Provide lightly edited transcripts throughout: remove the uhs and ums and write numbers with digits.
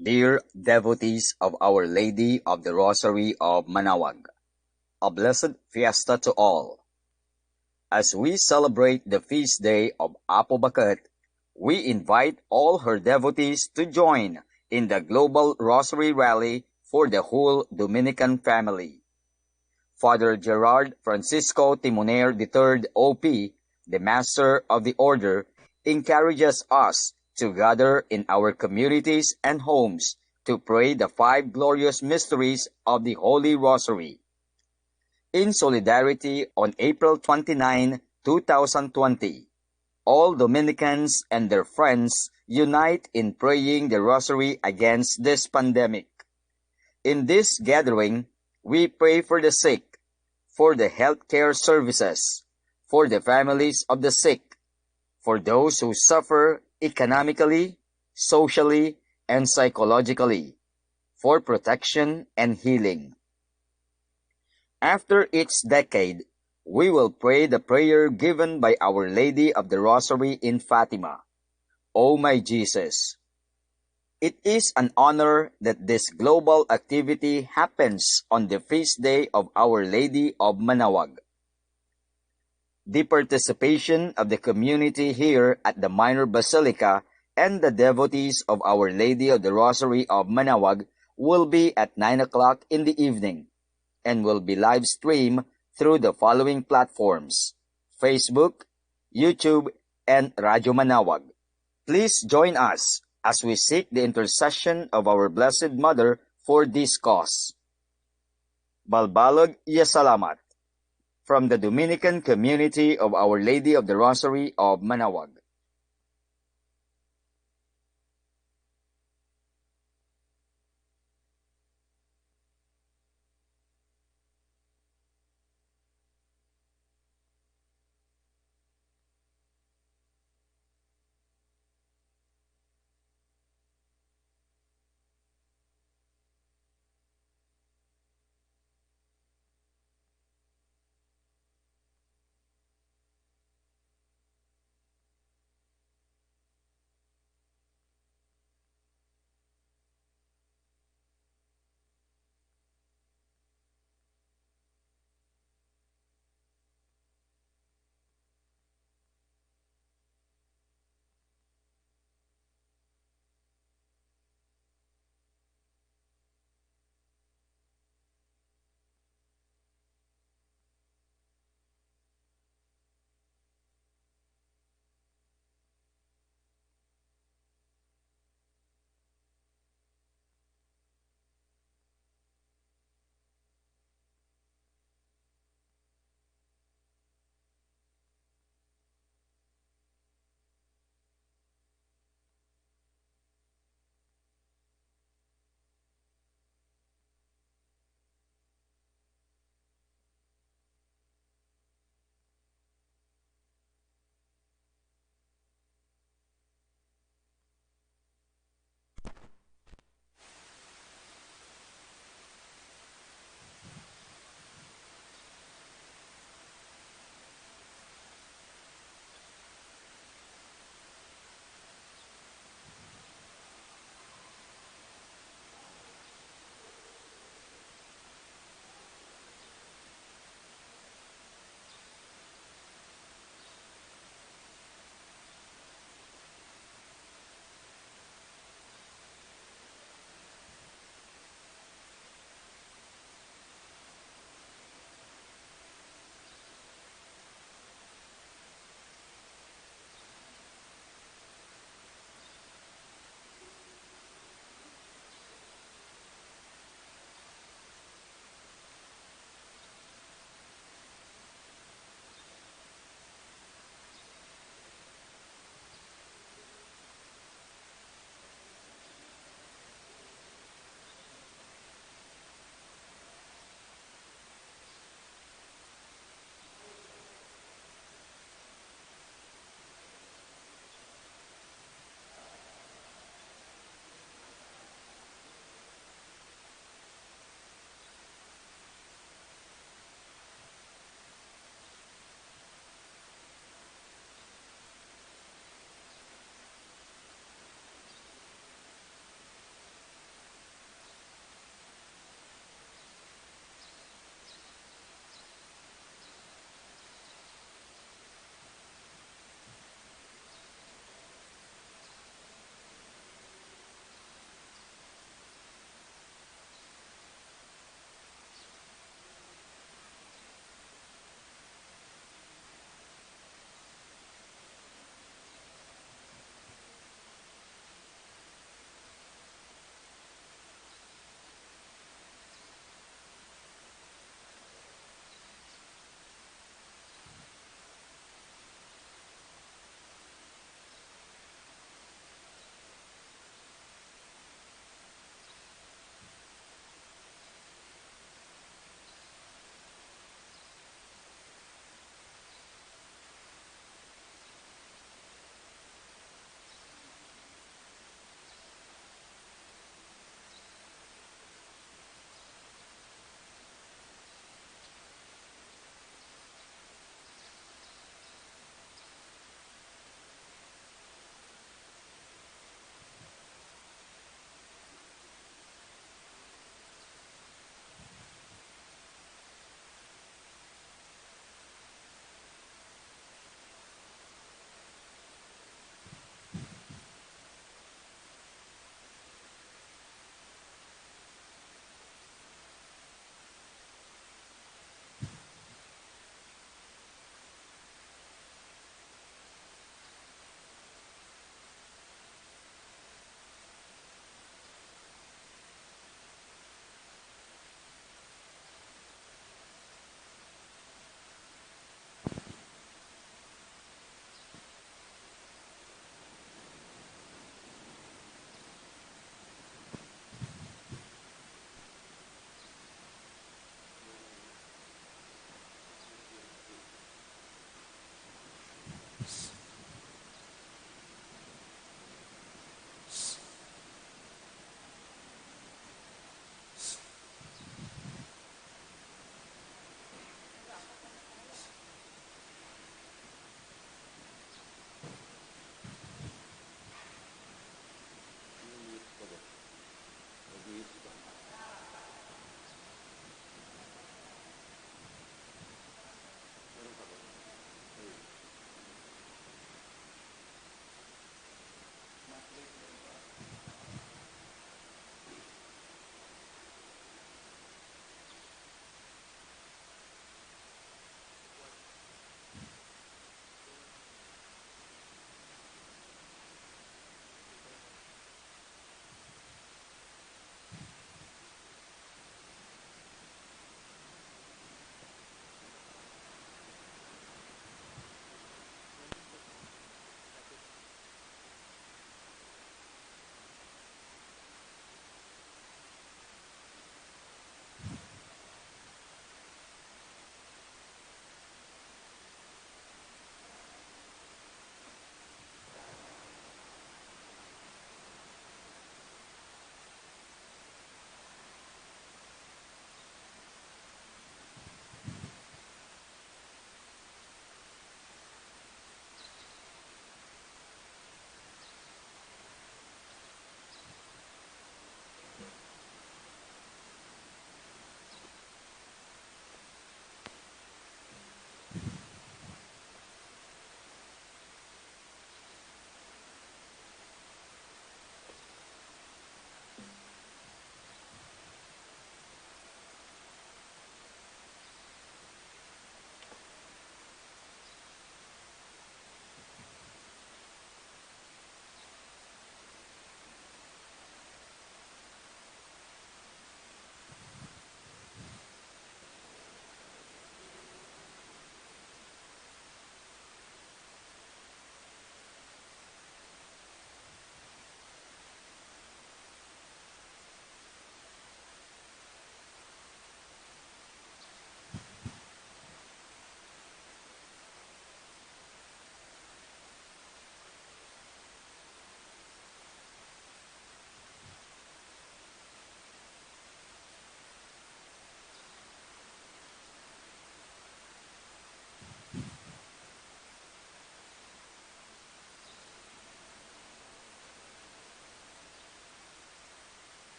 Dear devotees of Our Lady of the Rosary of Manaoag, a blessed fiesta to all. As we celebrate the feast day of Apo Bakat, we invite all her devotees to join in the global Rosary Rally for the whole Dominican family. Father Gerard Francisco Timoner III OP, the Master of the Order, encourages us to gather in our communities and homes to pray the five glorious mysteries of the Holy Rosary. In solidarity on April 29, 2020, all Dominicans and their friends unite in praying the Rosary against this pandemic. In this gathering, we pray for the sick, for the healthcare services, for the families of the sick, for those who suffer economically, socially, and psychologically, for protection and healing. After each decade, we will pray the prayer given by Our Lady of the Rosary in Fatima. O my Jesus! It is an honor that this global activity happens on the feast day of Our Lady of Manaoag. The participation of the community here at the Minor Basilica and the devotees of Our Lady of the Rosary of Manaoag will be at 9 o'clock in the evening and will be live streamed through the following platforms: Facebook, YouTube, and Radio Manaoag. Please join us as we seek the intercession of our Blessed Mother for this cause. Balbalog ya salamat from the Dominican community of Our Lady of the Rosary of Manaoag.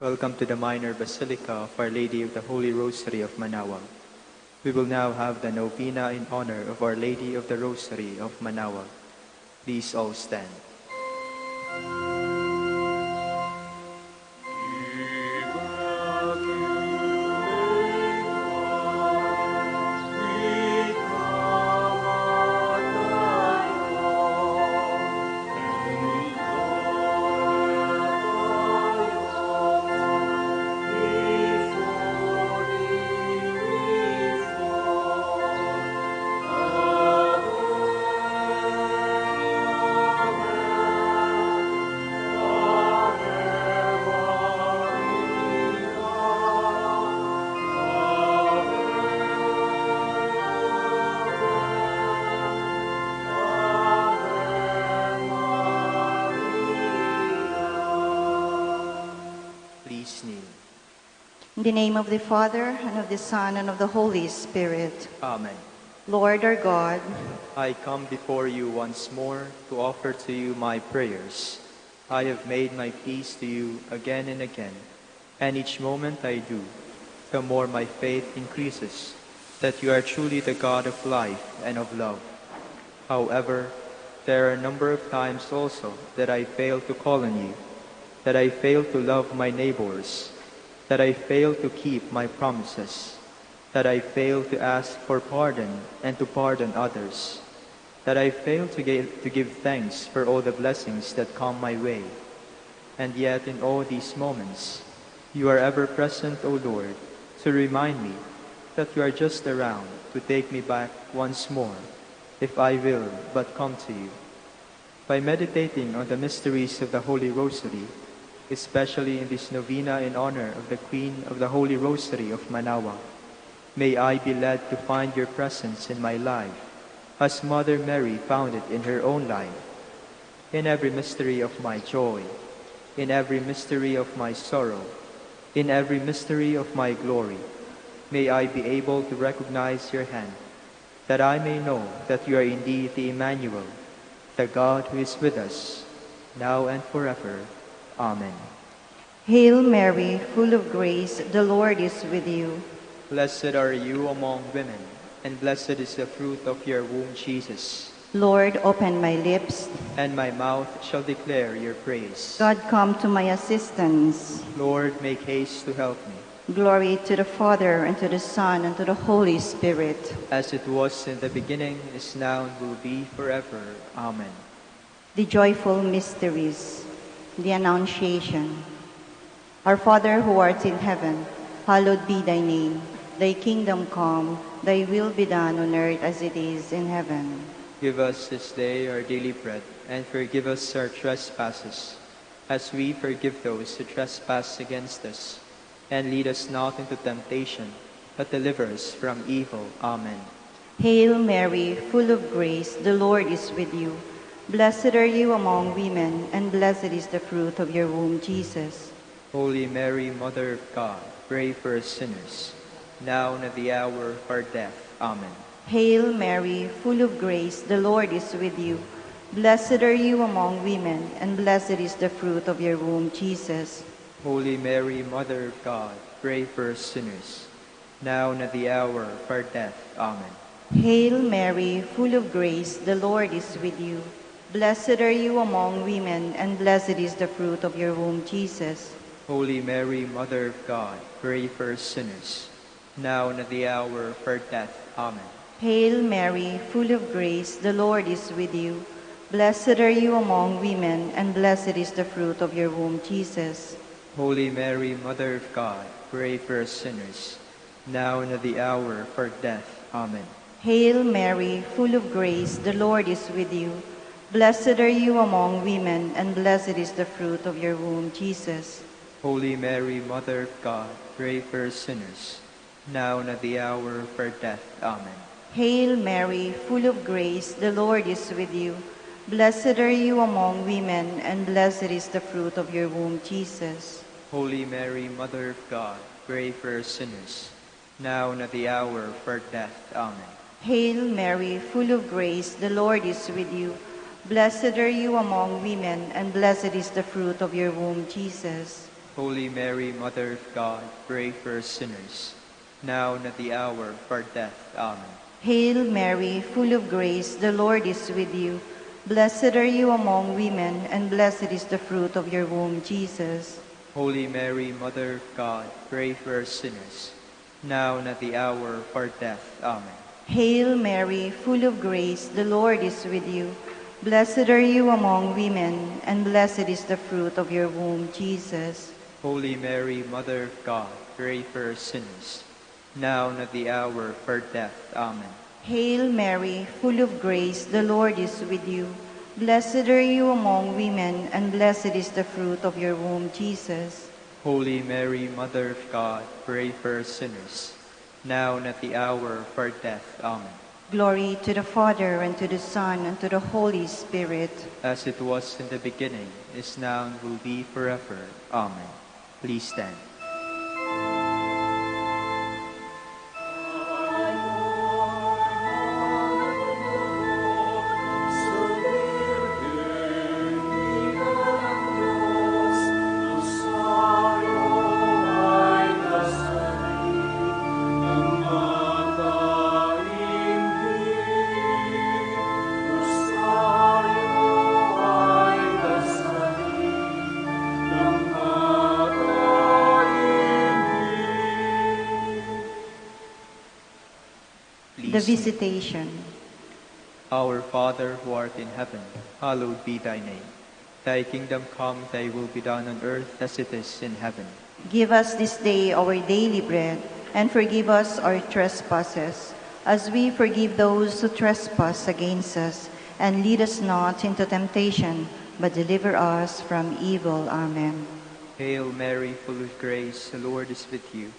Welcome to the Minor Basilica of Our Lady of the Holy Rosary of Manaoag. We will now have the novena in honor of Our Lady of the Rosary of Manaoag. Please all stand. Please kneel. In the name of the Father, and of the Son, and of the Holy Spirit. Amen. Lord our God, I come before you once more to offer to you my prayers. I have made my peace to you again and again, and each moment I do, the more my faith increases, that you are truly the God of life and of love. However, there are a number of times also that I fail to call on you, that I fail to love my neighbors, that I fail to keep my promises, that I fail to ask for pardon and to pardon others, that I fail to give thanks for all the blessings that come my way. And yet in all these moments, you are ever present, O Lord, to remind me that you are just around to take me back once more, if I will but come to you. By meditating on the mysteries of the Holy Rosary, especially in this novena in honor of the Queen of the Holy Rosary of Manaoag, may I be led to find your presence in my life, as Mother Mary found it in her own life. In every mystery of my joy, in every mystery of my sorrow, in every mystery of my glory, may I be able to recognize your hand, that I may know that you are indeed the Emmanuel, the God who is with us, now and forever. Amen. Hail Mary, full of grace, the Lord is with you. Blessed are you among women, and blessed is the fruit of your womb, Jesus. Lord, open my lips. And my mouth shall declare your praise. God, come to my assistance. Lord, make haste to help me. Glory to the Father, and to the Son, and to the Holy Spirit. As it was in the beginning, is now, and will be forever. Amen. The joyful mysteries, the Annunciation. Our Father who art in heaven, hallowed be thy name. Thy kingdom come, thy will be done on earth as it is in heaven. Give us this day our daily bread, and forgive us our trespasses, as we forgive those who trespass against us. And lead us not into temptation, but deliver us from evil. Amen. Hail Mary, full of grace, the Lord is with you. Blessed are you among women, and blessed is the fruit of your womb, Jesus. Holy Mary, Mother of God, pray for us sinners, now and at the hour of our death. Amen. Hail Mary, full of grace, the Lord is with you. Blessed are you among women, and blessed is the fruit of your womb, Jesus. Holy Mary, Mother of God, pray for us sinners, now and at the hour of our death. Amen. Hail Mary, full of grace, the Lord is with you. Blessed are you among women, and blessed is the fruit of your womb, Jesus. Holy Mary, Mother of God, pray for us sinners, now and at the hour of our death. Amen. Hail Mary, full of grace, the Lord is with you. Blessed are you among women, and blessed is the fruit of your womb, Jesus. Holy Mary, Mother of God, pray for us sinners, now and at the hour of our death. Amen. Hail Mary, full of grace, the Lord is with you. Blessed are you among women, and blessed is the fruit of your womb, Jesus. Holy Mary, Mother of God, pray for us sinners, now and at the hour of our death. Amen. Hail Mary, full of grace, the Lord is with you. Blessed are you among women, and blessed is the fruit of your womb, Jesus. Holy Mary, Mother of God, pray for us sinners, now and at the hour of our death. Amen. Hail Mary, full of grace, the Lord is with you. Blessed are you among women, and blessed is the fruit of your womb, Jesus. Holy Mary, Mother of God, pray for us sinners, now and at the hour of our death. Amen. Hail Mary, full of grace, the Lord is with you. Blessed are you among women, and blessed is the fruit of your womb, Jesus. Holy Mary, Mother of God, pray for us sinners, now and at the hour of our death. Amen. Hail Mary, full of grace, the Lord is with you. Blessed are you among women, and blessed is the fruit of your womb, Jesus. Holy Mary, Mother of God, pray for us sinners, now and at the hour of our death. Amen. Hail Mary, full of grace, the Lord is with you. Blessed are you among women, and blessed is the fruit of your womb, Jesus. Holy Mary, Mother of God, pray for us sinners, now and at the hour of our death. Amen. Glory to the Father, and to the Son, and to the Holy Spirit. As it was in the beginning, is now, and will be forever. Amen. Please stand. The Visitation. Our Father who art in heaven, hallowed be thy name. Thy kingdom come, thy will be done on earth as it is in heaven. Give us this day our daily bread, and forgive us our trespasses, as we forgive those who trespass against us. And lead us not into temptation, but deliver us from evil. Amen. Hail Mary, full of grace, the Lord is with you.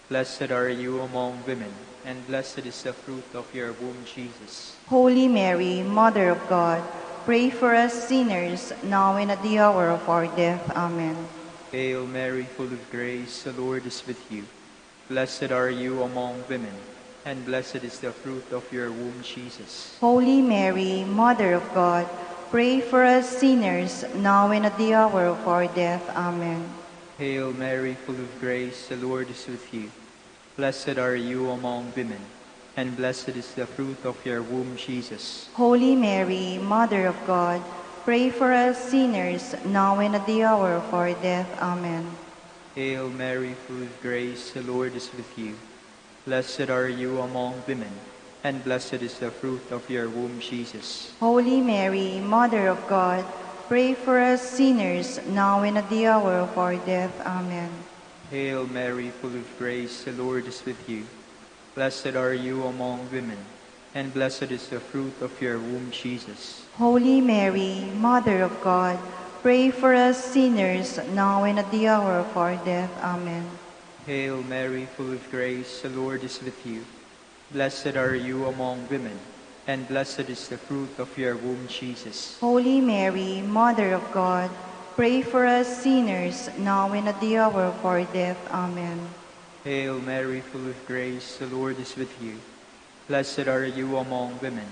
Blessed are you among women, and blessed is the fruit of your womb, Jesus. Holy Mary, Mother of God, pray for us sinners, now and at the hour of our death. Amen. Hail Mary, full of grace, the Lord is with you. Blessed are you among women, and blessed is the fruit of your womb, Jesus. Holy Mary, Mother of God, pray for us sinners, now and at the hour of our death. Amen. Hail Mary, full of grace, the Lord is with you. Blessed are you among women, and blessed is the fruit of your womb, Jesus. Holy Mary, Mother of God, pray for us sinners, now and at the hour of our death. Amen. Hail Mary, full of grace, the Lord is with you. Blessed are you among women, and blessed is the fruit of your womb, Jesus. Holy Mary, Mother of God, pray for us sinners, now and at the hour of our death. Amen. Hail Mary, full of grace, the Lord is with you. Blessed are you among women, and blessed is the fruit of your womb, Jesus. Holy Mary, Mother of God, pray for us sinners, now and at the hour of our death. Amen. Hail Mary, full of grace, the Lord is with you. Blessed are you among women, and blessed is the fruit of your womb, Jesus. Holy Mary, Mother of God, pray for us sinners, now and at the hour of our death. Amen. Hail Mary, full of grace, the Lord is with you. Blessed are you among women,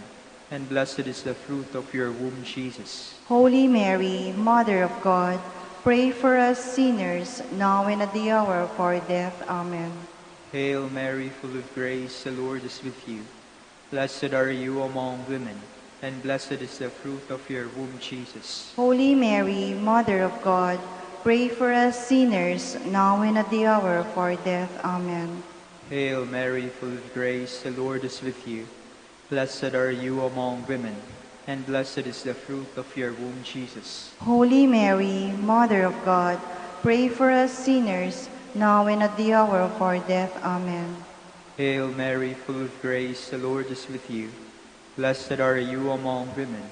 and blessed is the fruit of your womb, Jesus. Holy Mary, Mother of God, pray for us sinners, now and at the hour of our death. Amen. Hail Mary, full of grace, the Lord is with you. Blessed are you among women, and blessed is the fruit of your womb, Jesus. Holy Mary, Mother of God, pray for us sinners, now and at the hour of our death. Amen. Hail Mary, full of grace, the Lord is with you. Blessed are you among women, and blessed is the fruit of your womb, Jesus. Holy Mary, Mother of God, pray for us sinners, now and at the hour of our death. Amen. Hail Mary, full of grace, the Lord is with you. Blessed are you among women,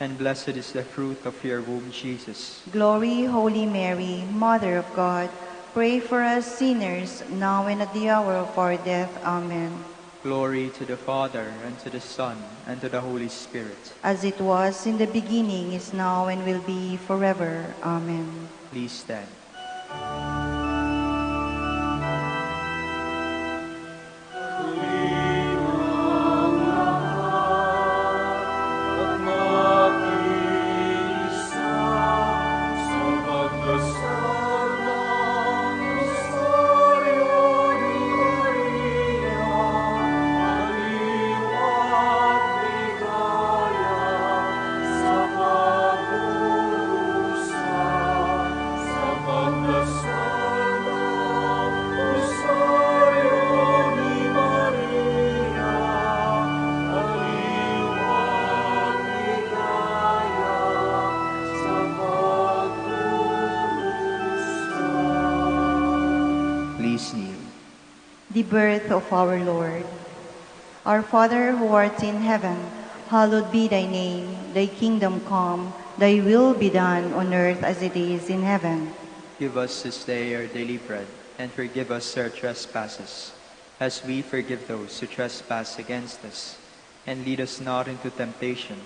and blessed is the fruit of your womb, Jesus. Glory, Holy Mary, Mother of God, pray for us sinners, now and at the hour of our death. Amen. Glory to the Father, and to the Son, and to the Holy Spirit. As it was in the beginning, is now, and will be forever. Amen. Please stand. the birth of our Lord. Our Father who art in heaven, hallowed be thy name. Thy kingdom come, thy will be done on earth as it is in heaven. Give us this day our daily bread, and forgive us our trespasses, as we forgive those who trespass against us. And lead us not into temptation,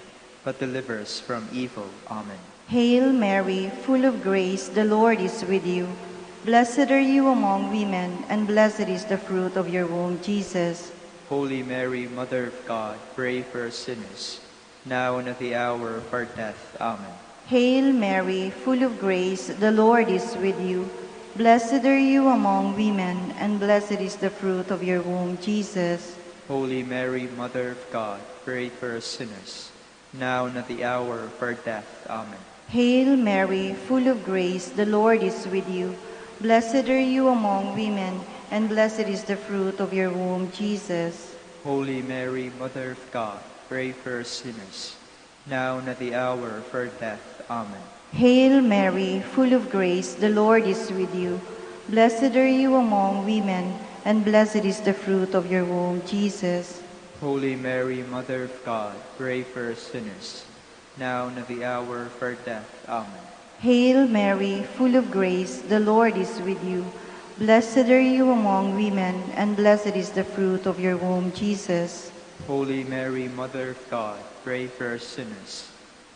but deliver us from evil. Amen. Hail Mary, full of grace, the Lord is with you. Blessed are you among women, and blessed is the fruit of your womb, Jesus. Holy Mary, Mother of God, pray for us sinners, now and at the hour of our death. Amen. Hail Mary, full of grace, the Lord is with you. Blessed are you among women, and blessed is the fruit of your womb, Jesus. Holy Mary, Mother of God, pray for us sinners, now and at the hour of our death. Amen. Hail Mary, full of grace, the Lord is with you. Blessed are you among women, and blessed is the fruit of your womb, Jesus. Holy Mary, Mother of God, pray for us sinners, now and at the hour of our death. Amen. Hail Mary, full of grace, the Lord is with you. Blessed are you among women, and blessed is the fruit of your womb, Jesus. Holy Mary, Mother of God, pray for us sinners, now and at the hour of our death. Amen. Hail Mary, full of grace, the Lord is with you. Blessed are you among women, and blessed is the fruit of your womb, Jesus. Holy Mary, Mother of God, pray for us sinners,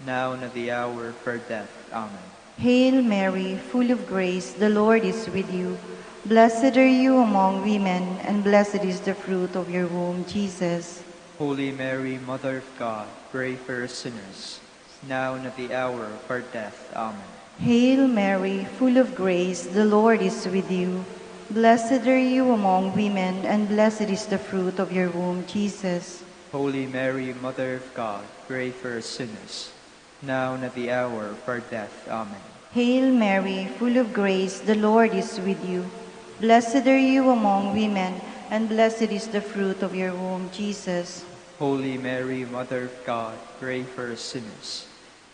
now and at the hour of our death. Amen. Hail Mary, full of grace, the Lord is with you. Blessed are you among women, and blessed is the fruit of your womb, Jesus. Holy Mary, Mother of God, pray for us sinners, now and at the hour of our death. Amen. Hail Mary, full of grace, the Lord is with you. Blessed are you among women, and blessed is the fruit of your womb, Jesus. Holy Mary, Mother of God, pray for us sinners, now and at the hour of our death. Amen. Hail Mary, full of grace, the Lord is with you. Blessed are you among women, and blessed is the fruit of your womb, Jesus. Holy Mary, Mother of God, pray for us sinners,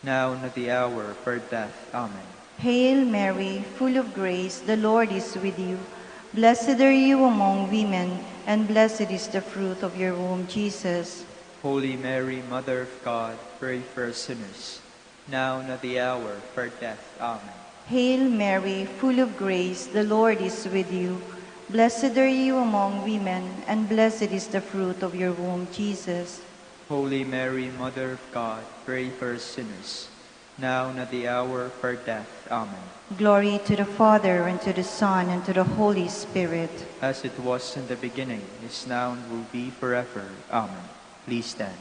now and at the hour of our death. Amen. Hail Mary, full of grace, the Lord is with you. Blessed are you among women, and blessed is the fruit of your womb, Jesus. Holy Mary, Mother of God, pray for us sinners, now and at the hour of our death. Amen. Hail Mary, full of grace, the Lord is with you. Blessed are you among women, and blessed is the fruit of your womb, Jesus. Holy Mary, Mother of God, pray for us sinners, now and at the hour of our death. Amen. Glory to the Father, and to the Son, and to the Holy Spirit. As it was in the beginning, is now, and will be forever. Amen. Please stand.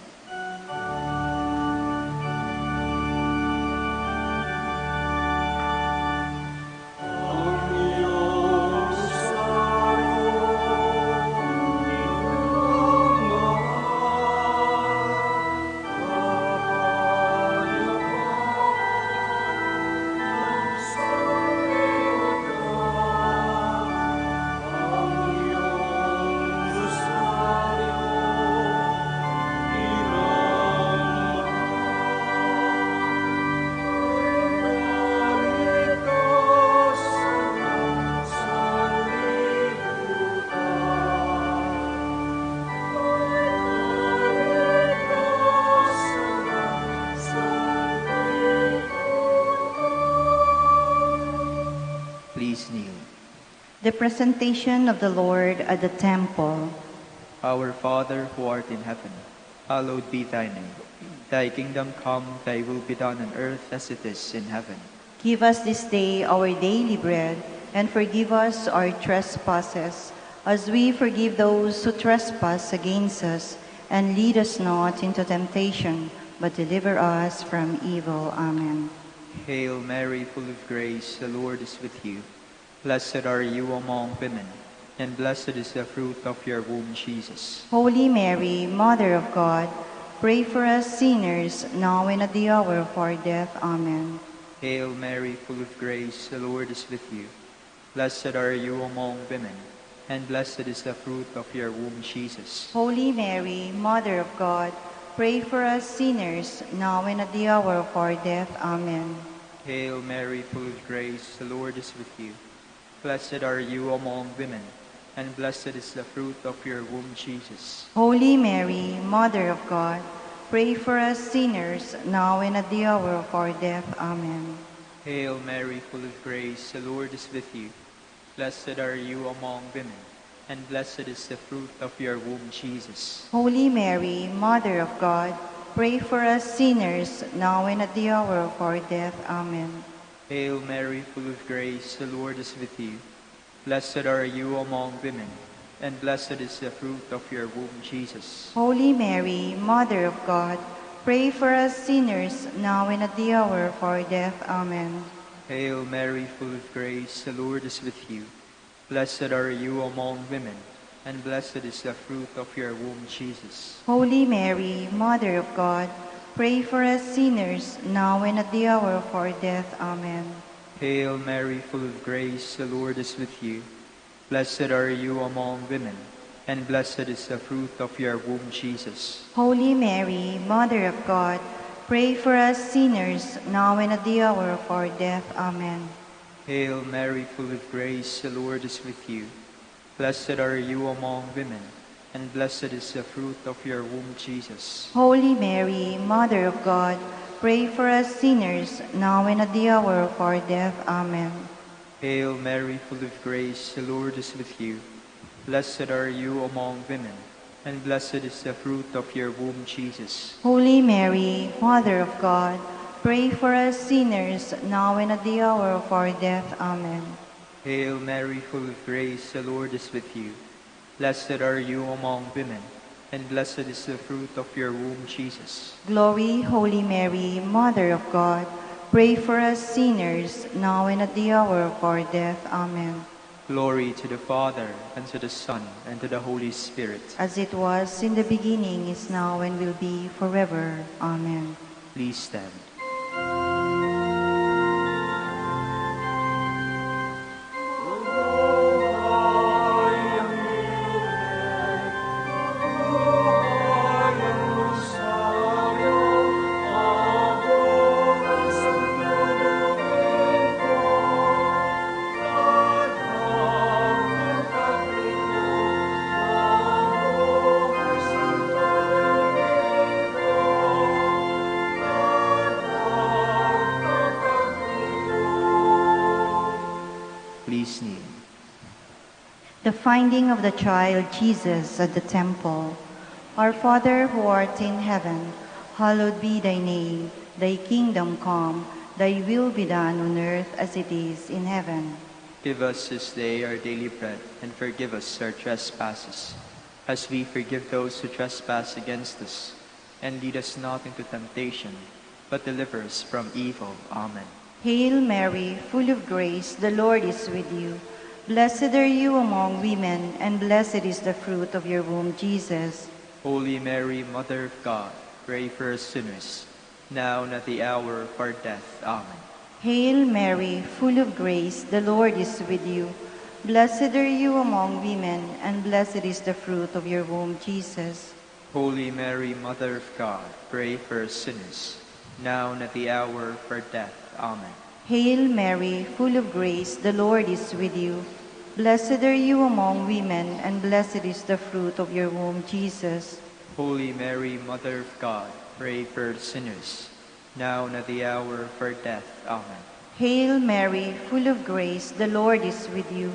Please kneel. The presentation of the Lord at the temple. Our Father who art in heaven, hallowed be thy name. Thy kingdom come, thy will be done on earth as it is in heaven. Give us this day our daily bread, and forgive us our trespasses, as we forgive those who trespass against us. And lead us not into temptation, but deliver us from evil. Amen. Hail Mary, full of grace, the Lord is with you. Blessed are you among women, and blessed is the fruit of your womb, Jesus. Holy Mary, Mother of God, pray for us sinners, now and at the hour of our death. Amen. Hail Mary, full of grace, the Lord is with you. Blessed are you among women, and blessed is the fruit of your womb, Jesus. Holy Mary, Mother of God, pray for us sinners, now and at the hour of our death. Amen. Hail Mary, full of grace, the Lord is with you. Blessed are you among women, and blessed is the fruit of your womb, Jesus. Holy Mary, Mother of God, pray for us sinners, now and at the hour of our death. Amen. Hail Mary, full of grace, the Lord is with you. Blessed are you among women, and blessed is the fruit of your womb, Jesus. Holy Mary, Mother of God, pray for us sinners, now and at the hour of our death. Amen. Hail Mary, full of grace, the Lord is with you. Blessed are you among women, and blessed is the fruit of your womb, Jesus. Holy Mary, Mother of God, pray for us sinners, now and at the hour of our death. Amen. Hail Mary, full of grace, the Lord is with you. Blessed are you among women, and blessed is the fruit of your womb, Jesus. Holy Mary, Mother of God, pray for us sinners, now and at the hour of our death. Amen. Hail Mary, full of grace, the Lord is with you. Blessed are you among women, and blessed is the fruit of your womb, Jesus. Holy Mary, Mother of God, pray for us sinners, now and at the hour of our death. Amen. Hail Mary, full of grace, the Lord is with you. Blessed are you among women, and blessed is the fruit of your womb, Jesus. Holy Mary, Mother of God, pray for us sinners, now and at the hour of our death. Amen. Hail Mary, full of grace, the Lord is with you. Blessed are you among women, and blessed is the fruit of your womb, Jesus. Holy Mary, Mother of God, pray for us sinners, now and at the hour of our death. Amen. Hail Mary, full of grace, the Lord is with you. Blessed are you among women, and blessed is the fruit of your womb, Jesus. Glory, Holy Mary, Mother of God, pray for us sinners, now and at the hour of our death. Amen. Glory to the Father, and to the Son, and to the Holy Spirit. As it was in the beginning, is now, and will be forever. Amen. Please stand. Please kneel. The finding of the child Jesus at the temple. Our Father who art in heaven, hallowed be thy name. Thy kingdom come, thy will be done on earth as it is in heaven. Give us this day our daily bread, and forgive us our trespasses, as we forgive those who trespass against us. And lead us not into temptation, but deliver us from evil. Amen. Hail Mary, full of grace, the Lord is with you. Blessed are you among women, and blessed is the fruit of your womb, Jesus. Holy Mary, Mother of God, pray for us sinners, now and at the hour of our death. Amen. Hail Mary, full of grace, the Lord is with you. Blessed are you among women, and blessed is the fruit of your womb, Jesus. Holy Mary, Mother of God, pray for us sinners, now and at the hour of our death. Amen. Hail Mary, full of grace, the Lord is with you. Blessed are you among women, and blessed is the fruit of your womb, Jesus. Holy Mary, Mother of God, pray for us sinners, now and at the hour of our death. Amen. Hail Mary, full of grace, the Lord is with you.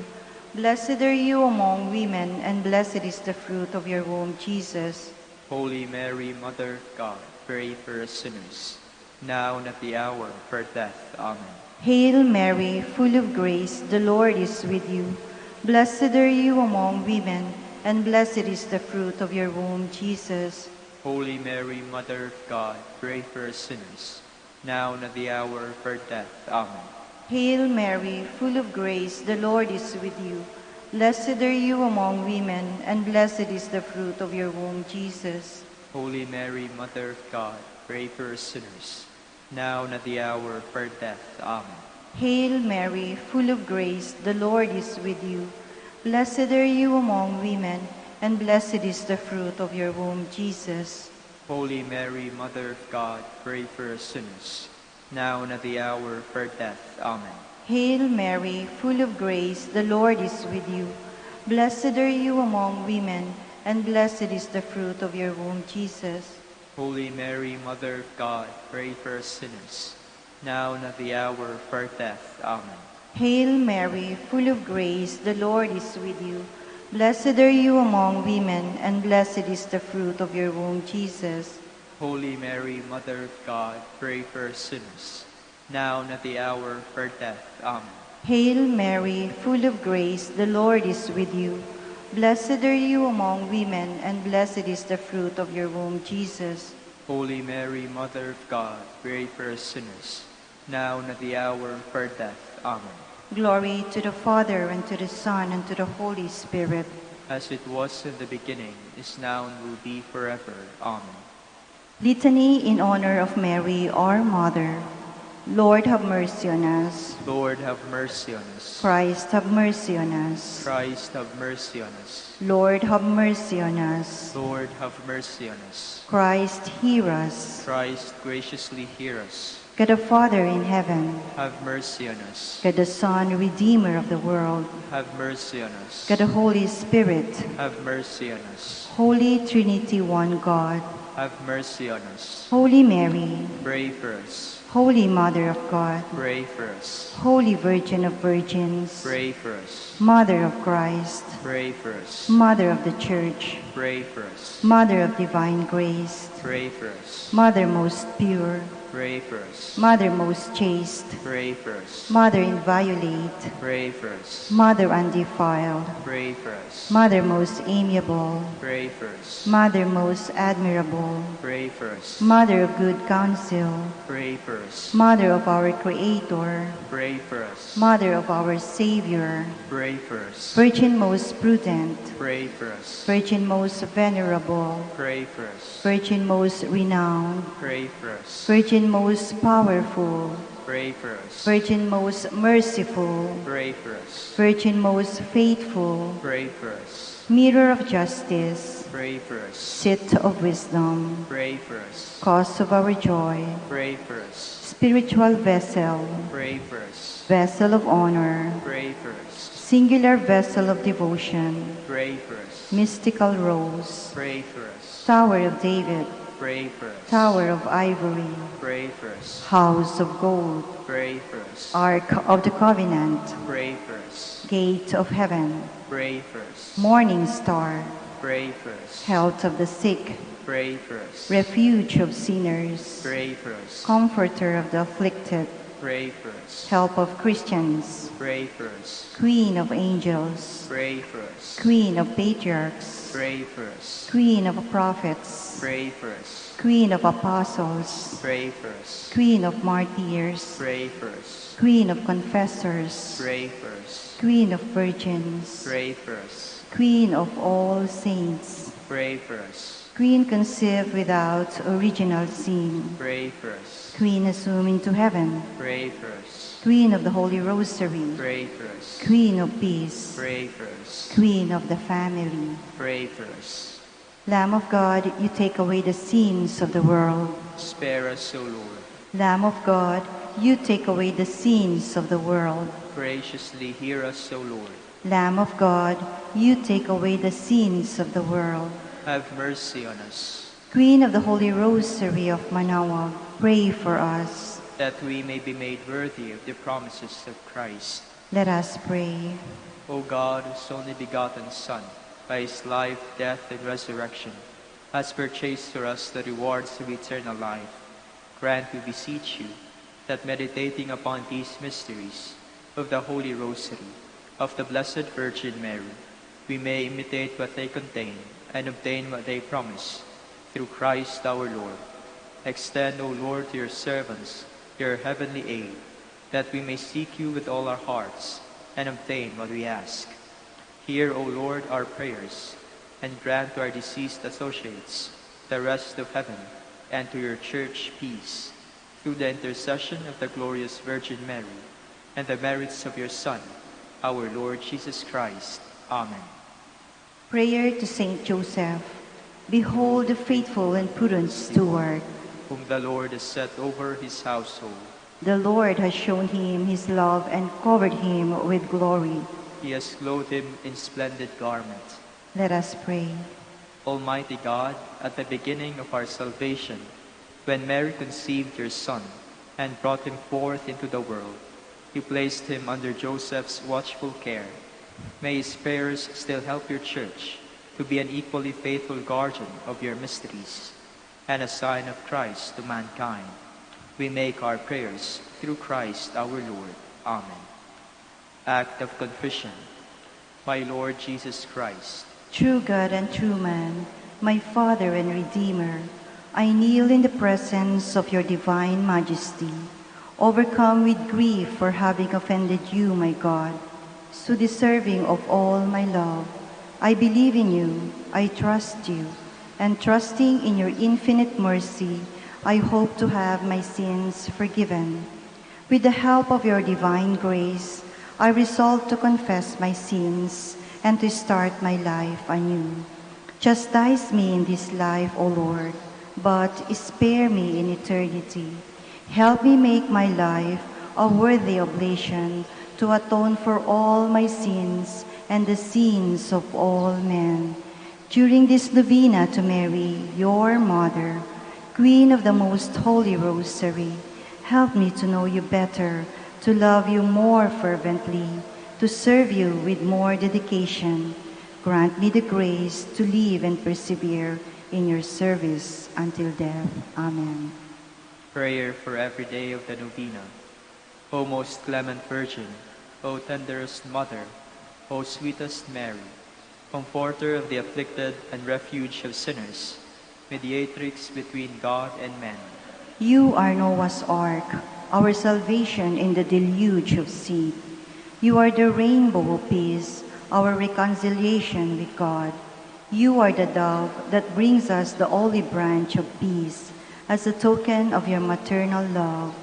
Blessed are you among women, and blessed is the fruit of your womb, Jesus. Holy Mary, Mother of God, pray for us sinners, now and at the hour of our death. Amen. Hail Mary, full of grace, the Lord is with you. Blessed are you among women, and blessed is the fruit of your womb, Jesus. Holy Mary, Mother of God, pray for us sinners, now and at the hour of our death. Amen. Hail Mary, full of grace, the Lord is with you. Blessed are you among women, and blessed is the fruit of your womb, Jesus. Holy Mary, Mother of God, pray for us sinners, now and at the hour of our death. Amen. Hail Mary, full of grace, the Lord is with you. Blessed are you among women, and blessed is the fruit of your womb, Jesus. Holy Mary, Mother of God, pray for us sinners, now and at the hour of our death. Amen. Hail Mary, full of grace, the Lord is with you. Blessed are you among women, and blessed is the fruit of your womb, Jesus. Holy Mary, Mother of God, pray for us sinners, now and at the hour of our death. Amen. Hail Mary, full of grace, the Lord is with you. Blessed are you among women, and blessed is the fruit of your womb, Jesus. Holy Mary, Mother of God, pray for us sinners, now and at the hour of our death. Amen. Hail Mary, full of grace, the Lord is with you. Blessed are you among women, and blessed is the fruit of your womb, Jesus. Holy Mary, Mother of God, pray for us sinners, now and at the hour of our death. Amen. Glory to the Father, and to the Son, and to the Holy Spirit. As it was in the beginning, is now, and will be forever. Amen. Litany in honor of Mary, our Mother. Lord, have mercy on us. Lord, have mercy on us. Christ, have mercy on us. Christ, have mercy on us. Lord, have mercy on us. Lord, have mercy on us. Christ, hear us. Christ, graciously hear us. God the Father in heaven, Have mercy on us. God the Son, Redeemer of the world, Have mercy on us. God the Holy Spirit, Have mercy on us. Holy Trinity, one God, Have mercy on us. Holy Mary, Pray for us. Holy Mother of God, Pray for us. Holy Virgin of Virgins, Pray for us. Mother of Christ, Pray for us. Mother of the Church, Pray for us. Mother of divine grace, Pray for us. Mother most pure, Pray for us. Mother most chaste, Pray for us. Mother inviolate, Pray for us. Mother undefiled, Pray for us. Mother most amiable, Pray for us. Mother most admirable, Pray for us. Mother of good counsel, Pray for us. Mother of our Creator, Pray for us. Mother of our Savior, Pray for us. Virgin most prudent, Pray for us. Virgin most venerable, Pray for us. Virgin most renowned, Pray for us. Virgin most powerful, Pray for us. Virgin most merciful, Pray for us. Virgin most faithful, Pray for us. Mirror of justice, Pray for us. Seat of wisdom, Pray for us. cause of our joy, Pray for us. spiritual vessel, Pray for us. vessel of honor, Pray for us. singular vessel of devotion, Pray for us. mystical rose, Pray for us. Tower of David, Pray for us. Tower of ivory, Pray for us. House of gold, Pray for us. Ark of the covenant, Pray for us. Gate of heaven, Pray for us. Morning star, Pray for us. Health of the sick, Pray for us. Refuge of sinners, Pray for us. Comforter of the afflicted, Pray for us. Help of Christians, Pray for us. Queen of angels, Pray for us. Queen of patriarchs, Pray for us. Queen of prophets, Pray for us. Queen of apostles, Pray for us. Queen of martyrs, Pray for us. Queen of confessors, Pray for us. Queen of virgins, Pray for us. Queen of all saints, Pray for us. Queen conceived without original sin, Pray for us. Queen assumed into heaven, Pray for us. Queen of the Holy Rosary, Pray for us. Queen of peace, Pray for us. Queen of the family. Pray for us. Lamb of God, you take away the sins of the world. Spare us, O Lord. Lamb of God, you take away the sins of the world. Graciously hear us, O Lord. Lamb of God, you take away the sins of the world. Have mercy on us, Queen of the Holy Rosary of Manaoag, pray for us. that we may be made worthy of the promises of Christ. Let us pray. O God, whose only begotten Son, by his life, death, and resurrection, has purchased for us the rewards of eternal life, grant, we beseech you, that meditating upon these mysteries of the Holy Rosary, of the Blessed Virgin Mary, we may imitate what they contain and obtain what they promise, through Christ our Lord. Extend, O Lord, to your servants your heavenly aid, that we may seek you with all our hearts and obtain what we ask. Hear, O Lord, our prayers, and grant to our deceased associates the rest of heaven, and to your Church peace, through the intercession of the glorious Virgin Mary, and the merits of your Son, our Lord Jesus Christ. Amen. Prayer to Saint Joseph. Behold the faithful and prudent steward. Whom the Lord has set over his household. The Lord has shown him his love and covered him with glory. he has clothed him in splendid garment. Let us pray. Almighty God, at the beginning of our salvation, when Mary conceived your Son and brought him forth into the world, you placed him under Joseph's watchful care. May his prayers still help your Church to be an equally faithful guardian of your mysteries and a sign of Christ to mankind. We make our prayers through Christ our Lord. Amen. Act of Contrition. My Lord Jesus Christ, True God and true man, my Father and Redeemer, I kneel in the presence of your divine majesty, overcome with grief for having offended you, my God, so deserving of all my love. I believe in you, I trust you, and trusting in your infinite mercy, I hope to have my sins forgiven. With the help of your divine grace, I resolve to confess my sins and to start my life anew. Chastise me in this life, O Lord, but spare me in eternity. Help me make my life a worthy oblation to atone for all my sins and the sins of all men. During this novena to Mary, your Mother, Queen of the Most Holy Rosary, help me to know you better, to love you more fervently, to serve you with more dedication. Grant me the grace to live and persevere in your service until death. Amen. prayer for every day of the novena. O most clement Virgin, O tenderest Mother, O sweetest Mary, Comforter of the afflicted and refuge of sinners, mediatrix between God and men. You are Noah's ark, our salvation in the deluge of sin. You are the rainbow of peace, our reconciliation with God. You are the dove that brings us the olive branch of peace as a token of your maternal love.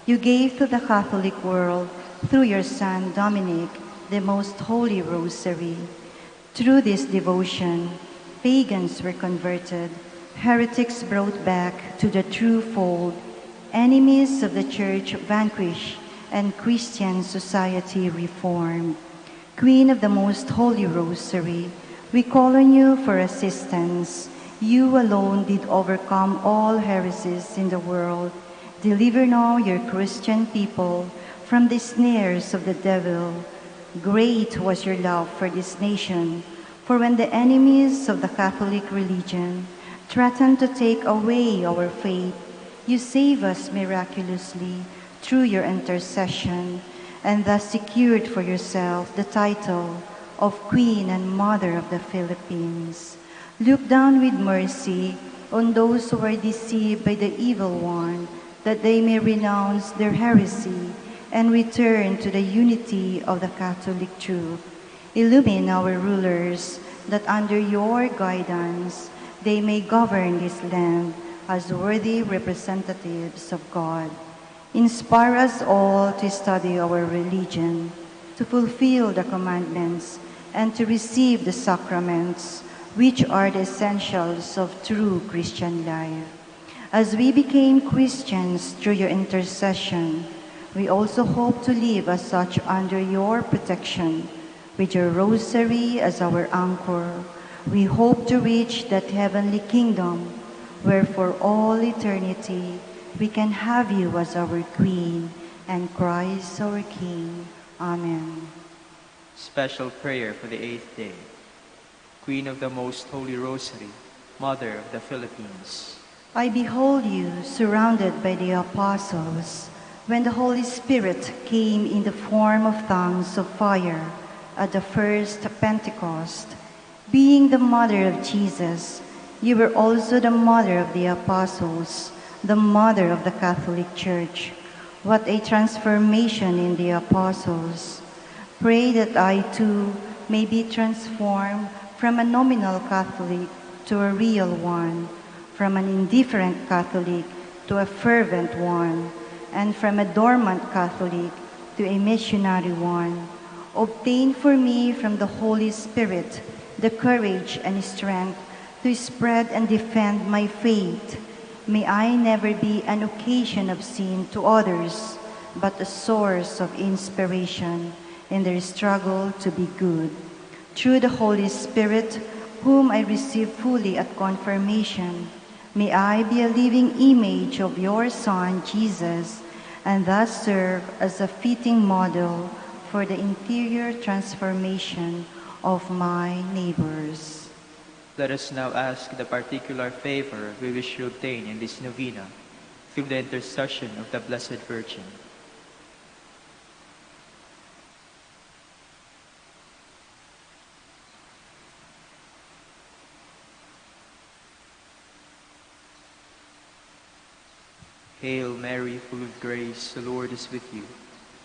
You gave to the Catholic world, through your Son Dominic, the most holy rosary. Through this devotion, pagans were converted, heretics brought back to the true fold, enemies of the Church vanquished, and Christian society reformed. Queen of the Most Holy Rosary, we call on you for assistance. You alone did overcome all heresies in the world. Deliver now your Christian people from the snares of the devil. Great was your love for this nation, for when the enemies of the Catholic religion threatened to take away our faith, you save us miraculously through your intercession, and thus secured for yourself the title of Queen and Mother of the Philippines. Look down with mercy on those who are deceived by the evil one, that they may renounce their heresy and return to the unity of the Catholic truth. Illumine our rulers, that under your guidance they may govern this land as worthy representatives of God. Inspire us all to study our religion, to fulfill the commandments, and to receive the sacraments, which are the essentials of true Christian life. As we became Christians through your intercession, we also hope to live as such under your protection. With your rosary as our anchor, we hope to reach that heavenly kingdom where for all eternity we can have you as our Queen and Christ our King. Amen. Special prayer for the 8th day. Queen of the Most Holy Rosary, Mother of the Philippines. I behold you surrounded by the apostles when the Holy Spirit came in the form of tongues of fire at the first Pentecost. Being the mother of Jesus, you were also the mother of the apostles, the mother of the Catholic Church. What a transformation in the apostles. Pray that I too may be transformed from a nominal Catholic to a real one, from an indifferent Catholic to a fervent one, and from a dormant Catholic to a missionary one. Obtain for me from the Holy Spirit the courage and strength to spread and defend my faith. May I never be an occasion of sin to others, but a source of inspiration in their struggle to be good. Through the Holy Spirit, whom I receive fully at confirmation, may I be a living image of your Son, Jesus, and thus serve as a fitting model for the interior transformation of my neighbors. Let us now ask the particular favor we wish to obtain in this novena through the intercession of the Blessed Virgin. Hail Mary, full of grace, the Lord is with you.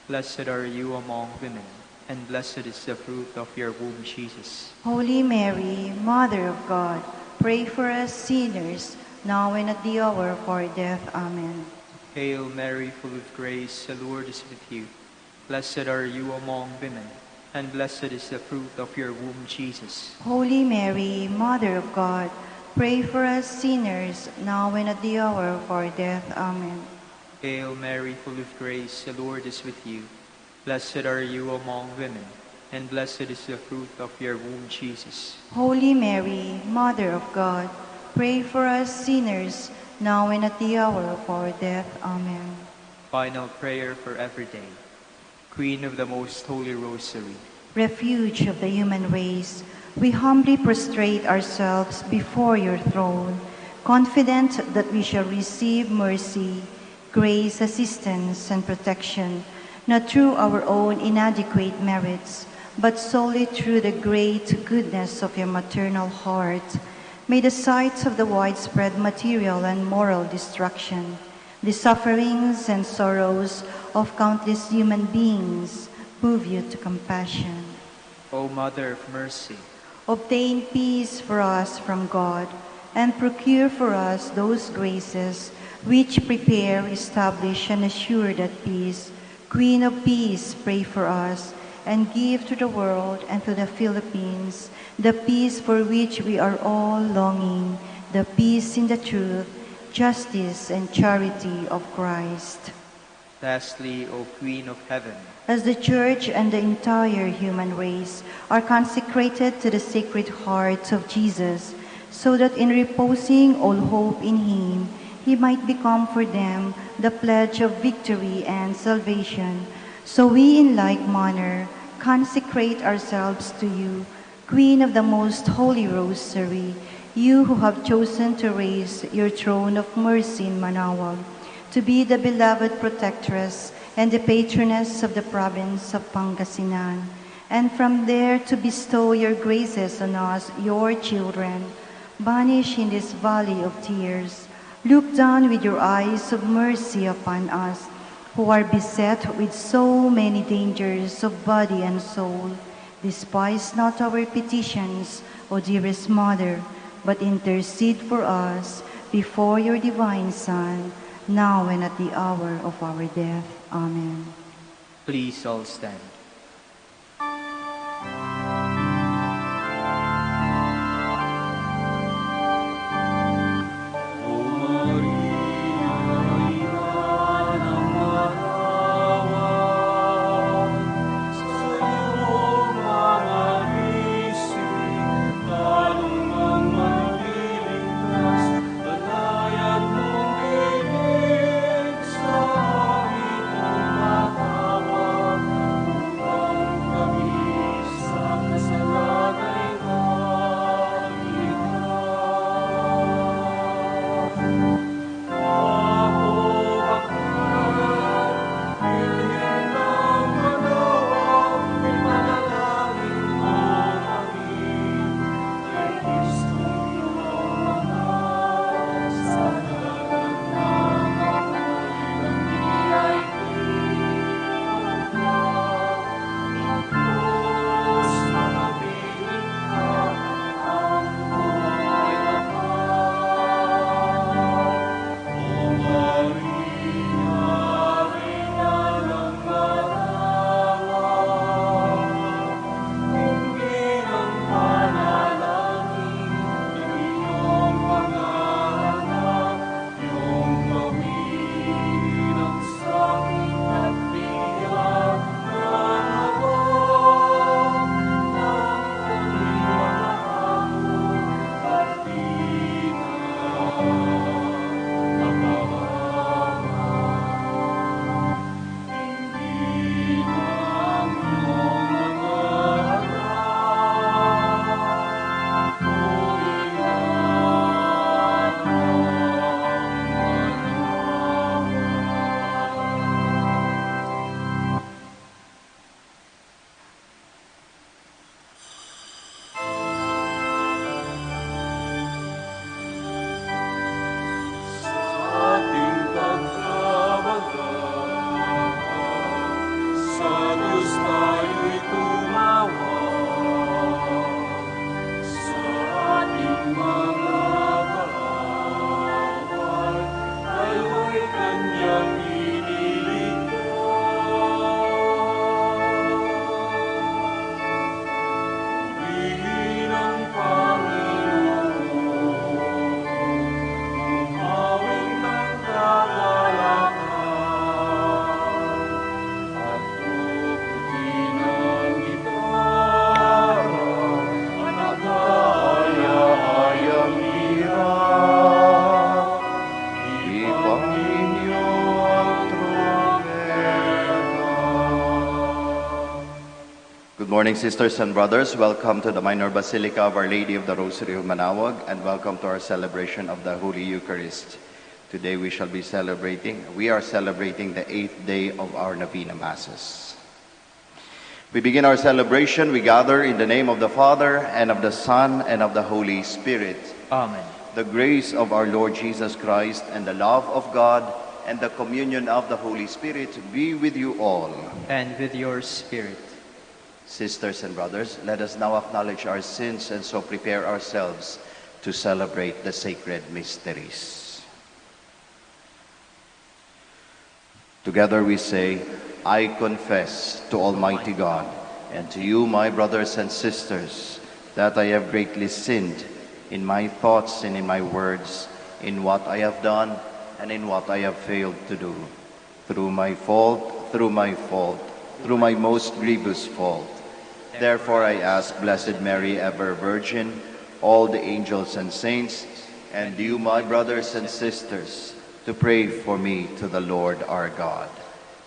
Blessed are you among women, and blessed is the fruit of your womb, Jesus. Holy Mary, Mother of God, pray for us sinners, now and at the hour of our death. Amen. Hail Mary, full of grace, the Lord is with you. Blessed are you among women, and blessed is the fruit of your womb, Jesus. Holy Mary, Mother of God, pray for us sinners, now and at the hour of our death. Amen. Hail Mary, full of grace, the Lord is with you. Blessed are you among women, and blessed is the fruit of your womb, Jesus. Holy Mary, Mother of God, pray for us sinners, now and at the hour of our death. Amen. Final prayer for every day. Queen of the Most Holy Rosary, Refuge of the human race, we humbly prostrate ourselves before your throne, confident that we shall receive mercy, grace, assistance, and protection, not through our own inadequate merits, but solely through the great goodness of your maternal heart. May the sights of the widespread material and moral destruction, the sufferings and sorrows of countless human beings move you to compassion. O Mother of Mercy, Obtain peace for us from God, and procure for us those graces which prepare, establish, and assure that peace. Queen of Peace, pray for us, and give to the world and to the Philippines the peace for which we are all longing, the peace in the truth, justice, and charity of Christ. lastly, O Queen of Heaven, As the Church and the entire human race are consecrated to the Sacred Heart of Jesus, so that in reposing all hope in Him, He might become for them the pledge of victory and salvation, so we in like manner consecrate ourselves to you, Queen of the Most Holy Rosary, you who have chosen to raise your throne of mercy in Manaoag, to be the beloved protectress and the patroness of the province of Pangasinan, and from there to bestow your graces on us, your children. Banish in this valley of tears. Look down with your eyes of mercy upon us, who are beset with so many dangers of body and soul. Despise not our petitions, O dearest Mother, but intercede for us before your divine Son, now and at the hour of our death. Amen. please all stand. morning, sisters and brothers. Welcome to the Minor Basilica of Our Lady of the Rosary of Manaoag, and welcome to our celebration of the Holy Eucharist. Today we are celebrating the 8th day of our Novena Masses. We begin our celebration, we gather in the name of the Father, and of the Son, and of the Holy Spirit. Amen. The grace of our Lord Jesus Christ, and the love of God, and the communion of the Holy Spirit be with you all. And with your spirit. Sisters and brothers, let us now acknowledge our sins and so prepare ourselves to celebrate the sacred mysteries. Together we say, I confess to Almighty God and to you, my brothers and sisters, that I have greatly sinned in my thoughts and in my words, in what I have done and in what I have failed to do. Through my most grievous fault. Therefore I ask Blessed Mary, ever Virgin, all the angels and saints, and you, my brothers and sisters, to pray for me to the Lord our God.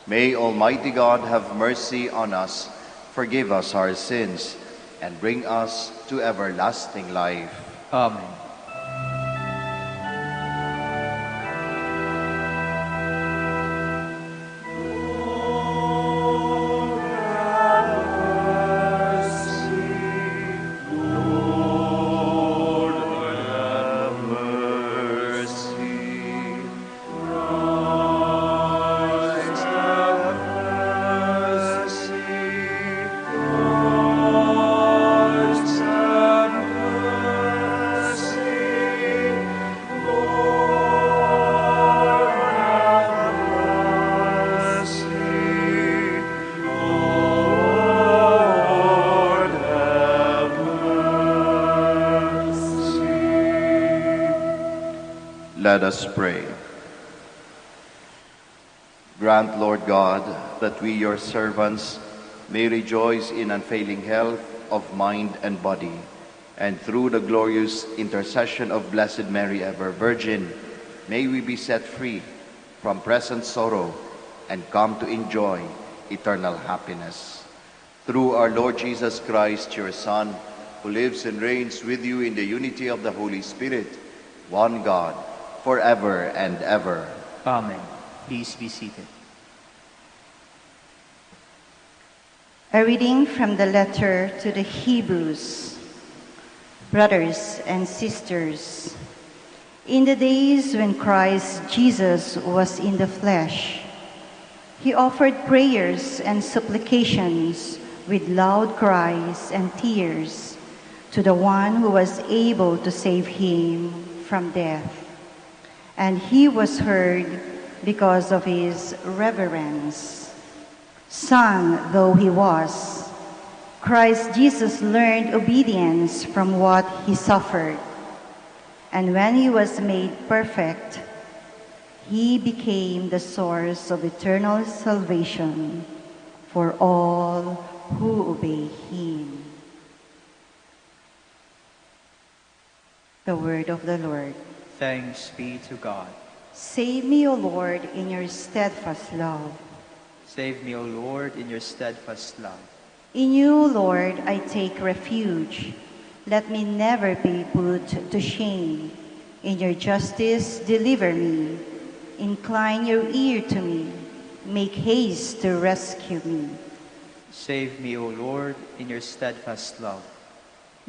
May Almighty God have mercy on us, forgive us our sins, and bring us to everlasting life. Amen. Let us pray. Grant, Lord God, that we, your servants, may rejoice in unfailing health of mind and body, and through the glorious intercession of Blessed Mary, ever Virgin, may we be set free from present sorrow and come to enjoy eternal happiness. Through our Lord Jesus Christ, your Son, who lives and reigns with you in the unity of the Holy Spirit, one God, forever and ever. Amen. Please be seated. A reading from the letter to the Hebrews. Brothers and sisters, in the days when Christ Jesus was in the flesh, he offered prayers and supplications with loud cries and tears to the one who was able to save him from death. And he was heard because of his reverence. Son though he was, Christ Jesus learned obedience from what he suffered. And when he was made perfect, he became the source of eternal salvation for all who obey him. The word of the Lord. Thanks be to God. Save me, O Lord, in your steadfast love. Save me, O Lord, in your steadfast love. In you, Lord, I take refuge. Let me never be put to shame. In your justice, deliver me. Incline your ear to me. Make haste to rescue me. Save me, O Lord, in your steadfast love.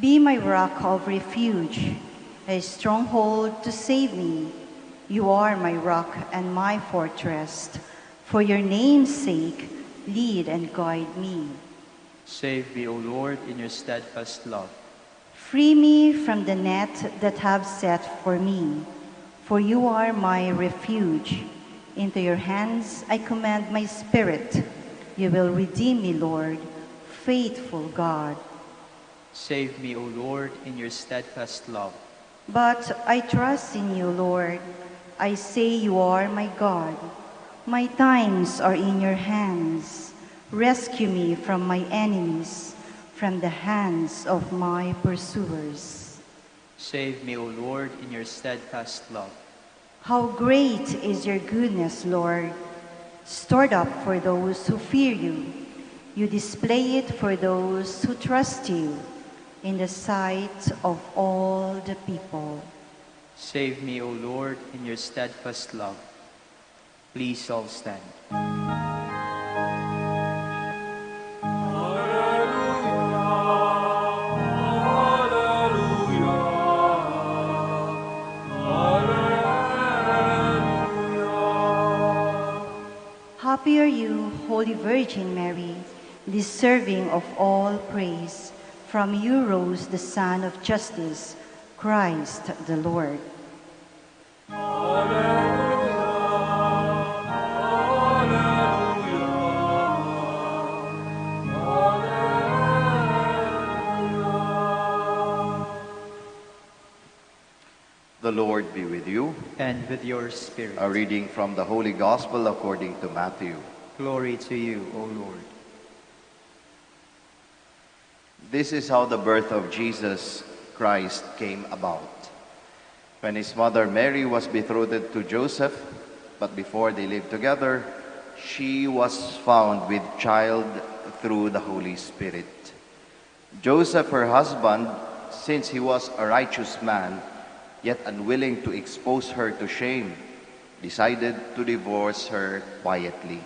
Be my rock of refuge, a stronghold to save me. You are my rock and my fortress. For your name's sake, lead and guide me. Save me, O Lord, in your steadfast love. Free me from the net that have set for me, for you are my refuge. Into your hands I commend my spirit. You will redeem me, Lord, faithful God. Save me, O Lord, in your steadfast love. But I trust in you, Lord. I say you are my God. My times are in your hands. Rescue me from my enemies, from the hands of my pursuers. Save me, O Lord, in your steadfast love. How great is your goodness, Lord, stored up for those who fear you. You display it for those who trust you in the sight of all the people. Save me, O Lord, in your steadfast love. Please all stand. Happy are you, Holy Virgin Mary, deserving of all praise. From you rose the Son of Justice, Christ the Lord. The Lord be with you. And with your spirit. A reading from the Holy Gospel according to Matthew. Glory to you, O Lord. This is how the birth of Jesus Christ came about. When his mother Mary was betrothed to Joseph, but before they lived together, she was found with child through the Holy Spirit. Joseph, her husband, since he was a righteous man, yet unwilling to expose her to shame, decided to divorce her quietly.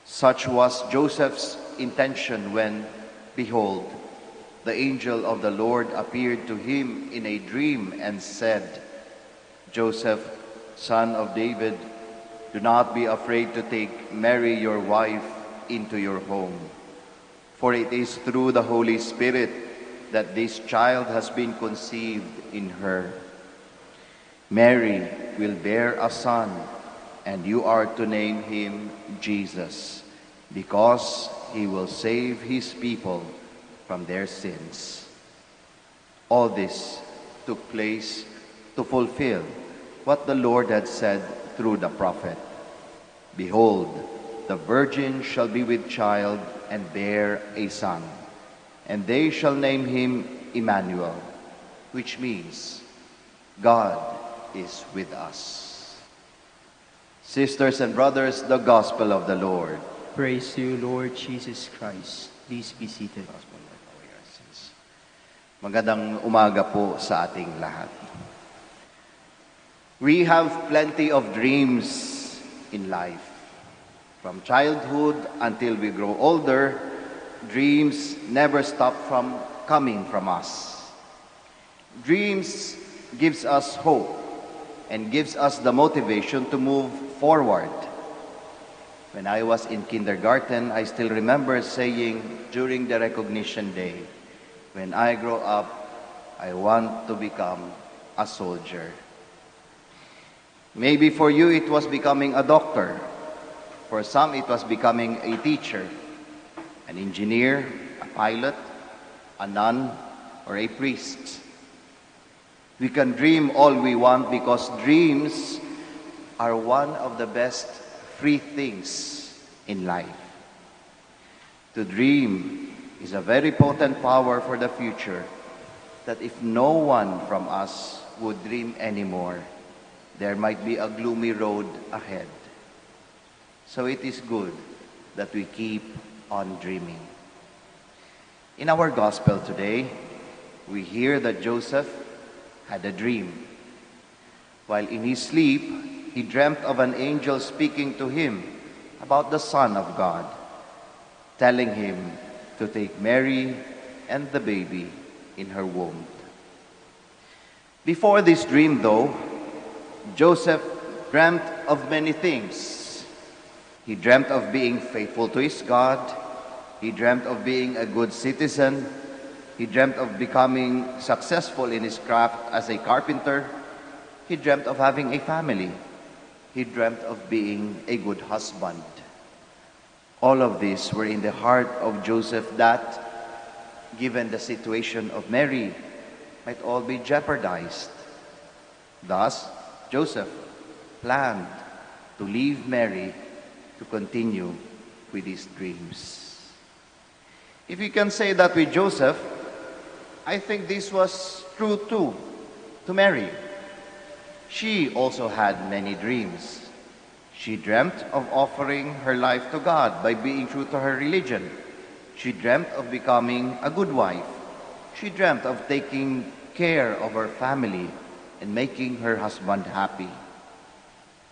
Such was Joseph's intention when, behold, the angel of the Lord appeared to him in a dream and said, Joseph, son of David, do not be afraid to take Mary your wife into your home, for it is through the Holy Spirit that this child has been conceived in her. Mary will bear a son, and you are to name him Jesus, because he will save his people from their sins. All this took place to fulfill what the Lord had said through the prophet. Behold, the virgin shall be with child and bear a son, and they shall name him Emmanuel, which means God is with us. Sisters and brothers, the Gospel of the Lord. Praise to you, Lord Jesus Christ. Please be seated. Magandang umaga po sa ating lahat. We have plenty of dreams in life. From childhood until we grow older, dreams never stop from coming from us. Dreams gives us hope and gives us the motivation to move forward. When I was in kindergarten, I still remember saying during the recognition day, when I grow up, I want to become a soldier. Maybe for you it was becoming a doctor. For some it was becoming a teacher, an engineer, a pilot, a nun, or a priest. We can dream all we want because dreams are one of the best free things in life. To dream is a very potent power for the future that if no one from us would dream anymore, there might be a gloomy road ahead. So it is good that we keep on dreaming. In our gospel today, we hear that Joseph had a dream. While in his sleep, he dreamt of an angel speaking to him about the Son of God, telling him to take Mary and the baby in her womb. Before this dream, though, Joseph dreamt of many things. He dreamt of being faithful to his God. He dreamt of being a good citizen. He dreamt of becoming successful in his craft as a carpenter. He dreamt of having a family. He dreamt of being a good husband. All of these were in the heart of Joseph that, given the situation of Mary, might all be jeopardized. Thus, Joseph planned to leave Mary to continue with his dreams. If you can say that with Joseph, I think this was true too to Mary. She also had many dreams. She dreamt of offering her life to God by being true to her religion. She dreamt of becoming a good wife. She dreamt of taking care of her family and making her husband happy.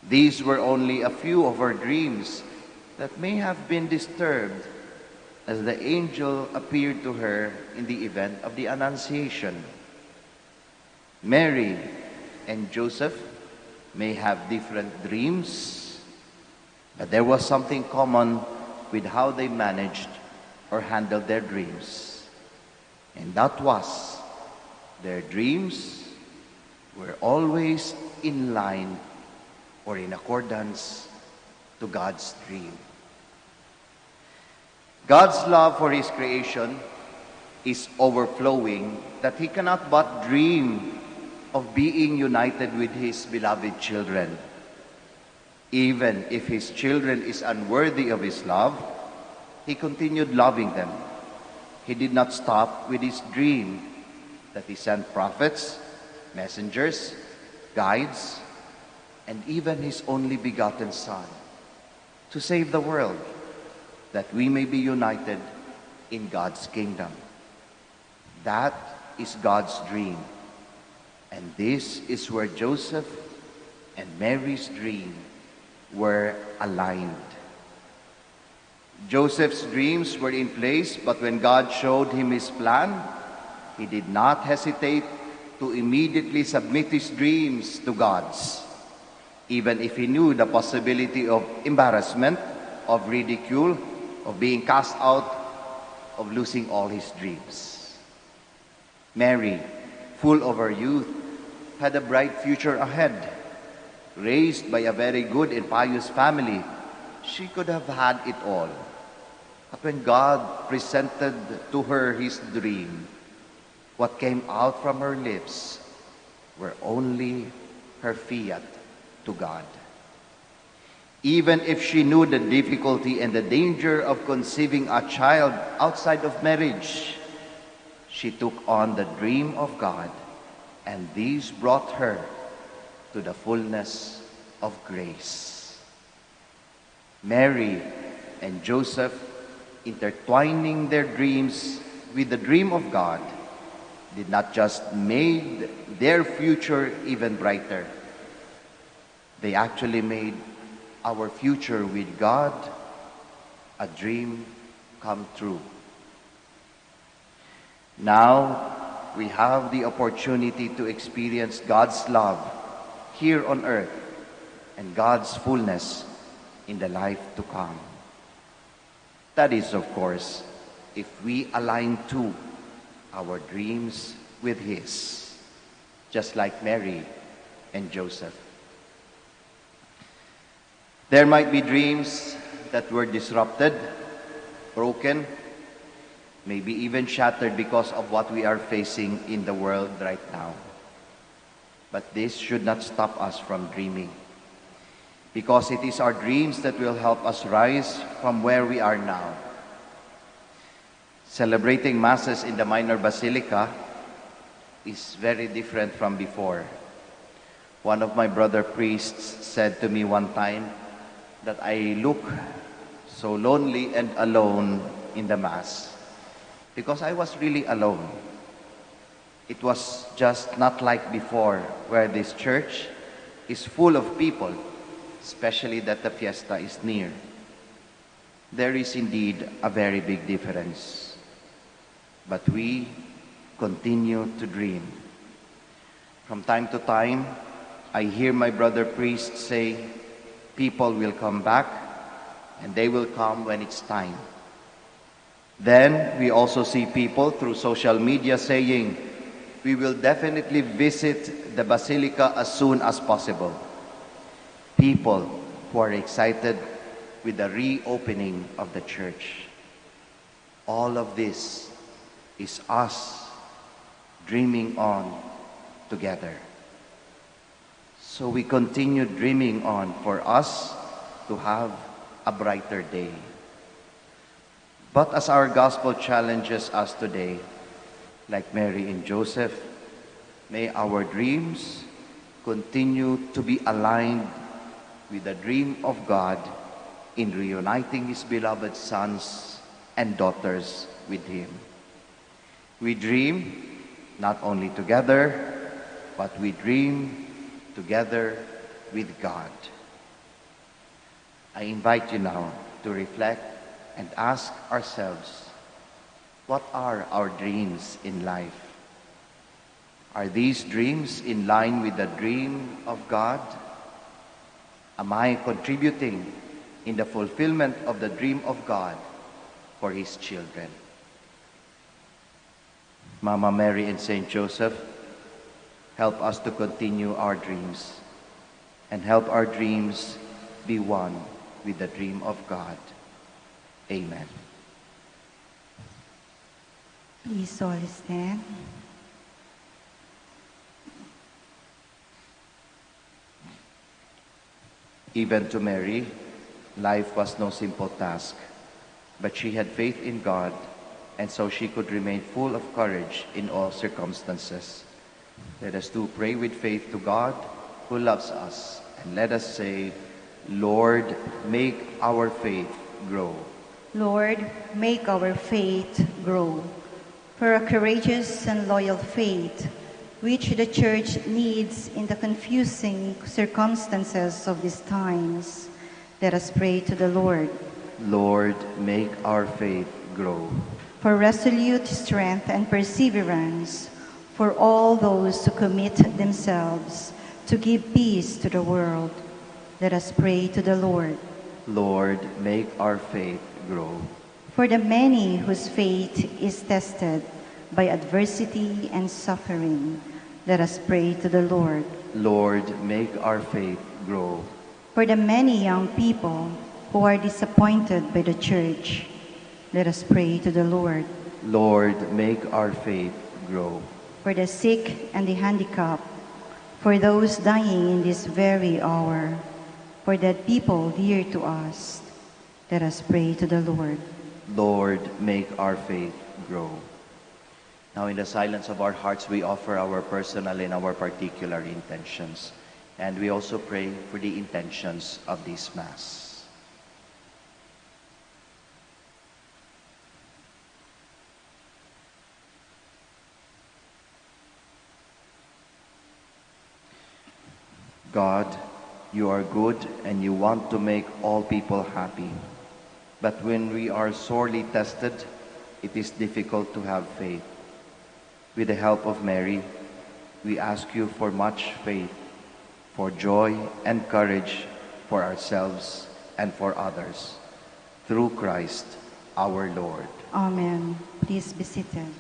These were only a few of her dreams that may have been disturbed as the angel appeared to her in the event of the Annunciation. Mary and Joseph may have different dreams, but there was something common with how they managed or handled their dreams. And that was, their dreams were always in line or in accordance to God's dream. God's love for His creation is overflowing that He cannot but dream of being united with His beloved children. Even if His children is unworthy of His love, He continued loving them. He did not stop with His dream that He sent prophets, messengers, guides, and even His only begotten Son to save the world, that we may be united in God's kingdom. That is God's dream. And this is where Joseph and Mary's dream were aligned. Joseph's dreams were in place, but when God showed him his plan, he did not hesitate to immediately submit his dreams to God's, even if he knew the possibility of embarrassment, of ridicule, of being cast out, of losing all his dreams. Mary, full of her youth, had a bright future ahead. Raised by a very good and pious family, she could have had it all. But when God presented to her his dream, what came out from her lips were only her fiat to God. Even if she knew the difficulty and the danger of conceiving a child outside of marriage, she took on the dream of God, and these brought her to the fullness of grace. Mary and Joseph, intertwining their dreams with the dream of God, did not just make their future even brighter. They actually made our future with God a dream come true. Now, we have the opportunity to experience God's love here on earth and God's fullness in the life to come. That is, of course, if we align too our dreams with His, just like Mary and Joseph. There might be dreams that were disrupted, broken, maybe even shattered because of what we are facing in the world right now. But this should not stop us from dreaming, because it is our dreams that will help us rise from where we are now. Celebrating Masses in the Minor Basilica is very different from before. One of my brother priests said to me one time that I look so lonely and alone in the Mass, because I was really alone. It was just not like before, where this church is full of people, especially that the fiesta is near. There is indeed a very big difference. But we continue to dream. From time to time, I hear my brother priests say, people will come back, and they will come when it's time. Then we also see people through social media saying, we will definitely visit the Basilica as soon as possible. People who are excited with the reopening of the church. All of this is us dreaming on together. So we continue dreaming on for us to have a brighter day. But as our gospel challenges us today, like Mary and Joseph, may our dreams continue to be aligned with the dream of God in reuniting His beloved sons and daughters with Him. We dream not only together, but we dream together with God. I invite you now to reflect and ask ourselves, what are our dreams in life? Are these dreams in line with the dream of God? Am I contributing in the fulfillment of the dream of God for His children? Mama Mary and Saint Joseph, help us to continue our dreams and help our dreams be one with the dream of God. Amen. Please all stand. Even to Mary, life was no simple task, but she had faith in God, and so she could remain full of courage in all circumstances. Let us too pray with faith to God, who loves us, and let us say, Lord, make our faith grow. Lord, make our faith grow. For a courageous and loyal faith, which the Church needs in the confusing circumstances of these times, let us pray to the Lord. Lord, make our faith grow. For resolute strength and perseverance, for all those who commit themselves to give peace to the world, let us pray to the Lord. Lord, make our faith grow. For the many whose faith is tested by adversity and suffering, let us pray to the Lord. Lord, make our faith grow. For the many young people who are disappointed by the Church, let us pray to the Lord. Lord, make our faith grow. For the sick and the handicapped, for those dying in this very hour, for dead people dear to us, let us pray to the Lord. Lord, make our faith grow. Now in the silence of our hearts, we offer our personal and our particular intentions. And we also pray for the intentions of this Mass. God, you are good and you want to make all people happy. But when we are sorely tested, it is difficult to have faith. With the help of Mary, we ask you for much faith, for joy and courage for ourselves and for others. Through Christ our Lord. Amen. Please be seated.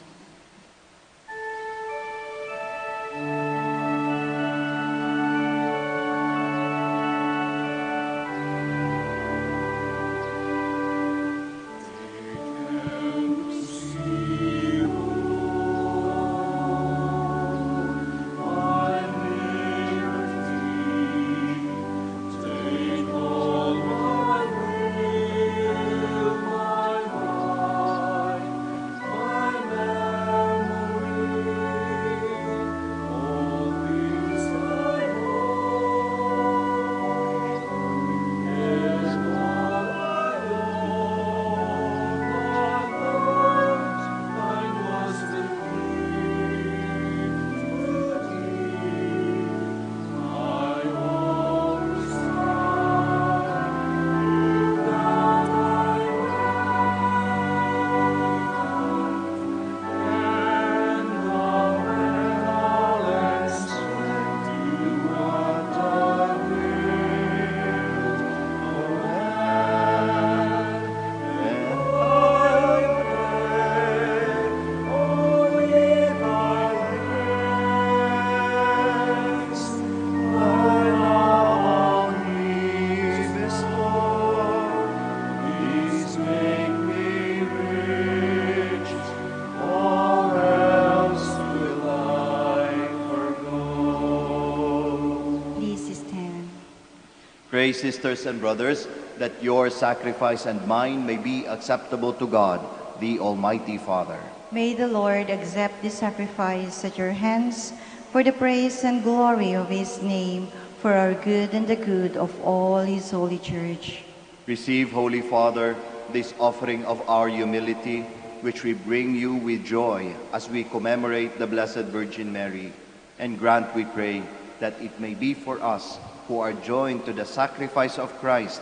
Pray, sisters and brothers, that your sacrifice and mine may be acceptable to God, the Almighty Father. May the Lord accept this sacrifice at your hands for the praise and glory of his name, for our good and the good of all His holy church. Receive, Holy Father, this offering of our humility, which we bring you with joy as we commemorate the Blessed Virgin Mary, and grant, we pray, that it may be for us who are joined to the sacrifice of Christ,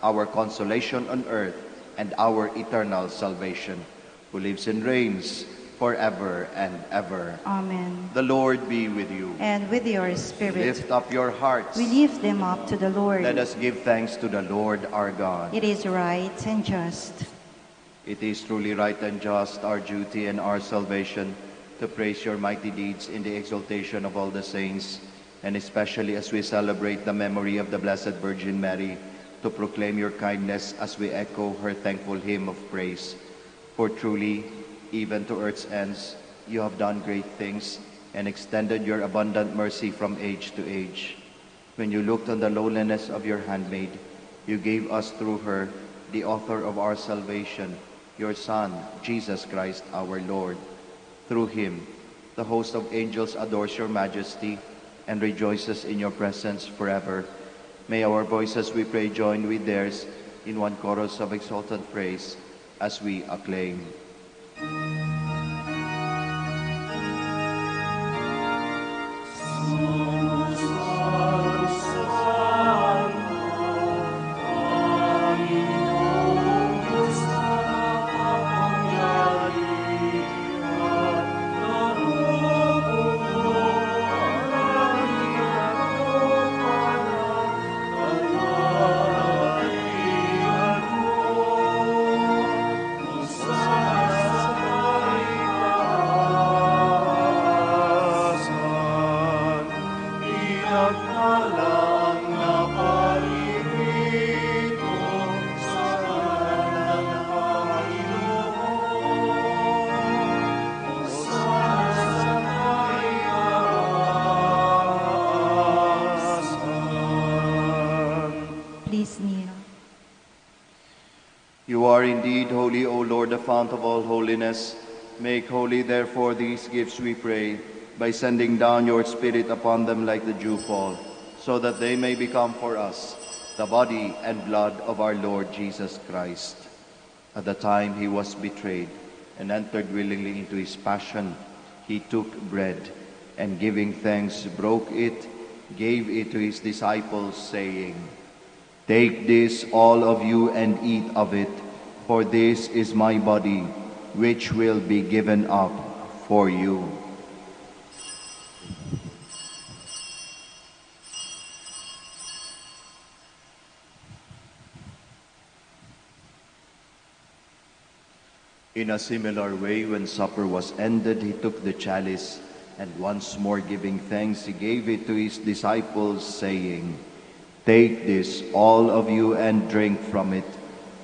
our consolation on earth and our eternal salvation, who lives and reigns forever and ever. Amen. The Lord be with you. And with your spirit, Lift up your hearts. we lift them up to the Lord. Let us give thanks to the Lord our God. It is right and just. It is truly right and just, our duty and our salvation, to praise your mighty deeds in the exaltation of all the saints, and especially as we celebrate the memory of the Blessed Virgin Mary, to proclaim your kindness as we echo her thankful hymn of praise. For truly, even to earth's ends, you have done great things and extended your abundant mercy from age to age. When you looked on the lowliness of your handmaid, you gave us through her, the author of our salvation, your Son, Jesus Christ our Lord. Through him, the host of angels adores your majesty and rejoices in your presence forever. May our voices, we pray, join with theirs in one chorus of exultant praise as we acclaim. Please kneel. You are indeed holy, O Lord, the fount of all holiness. Make holy, therefore, these gifts, we pray, by sending down your Spirit upon them like the dewfall, so that they may become for us the body and blood of our Lord Jesus Christ. At the time he was betrayed and entered willingly into his passion, he took bread, and giving thanks, broke it, gave it to his disciples, saying, "Take this, all of you, and eat of it, for this is my body, which will be given up for you." In a similar way, when supper was ended, he took the chalice, and once more giving thanks, he gave it to his disciples, saying, "Take this, all of you, and drink from it,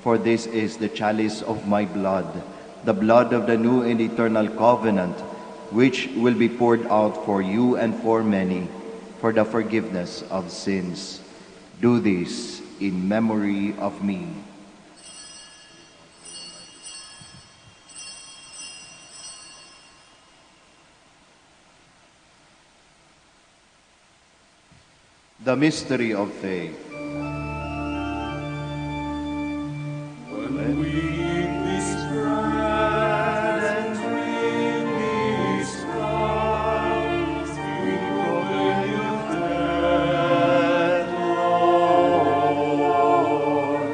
for this is the chalice of my blood, the blood of the new and eternal covenant, which will be poured out for you and for many, for the forgiveness of sins. Do this in memory of me." The mystery of faith. When we eat this bread and drink this cup, we proclaim your death, Lord,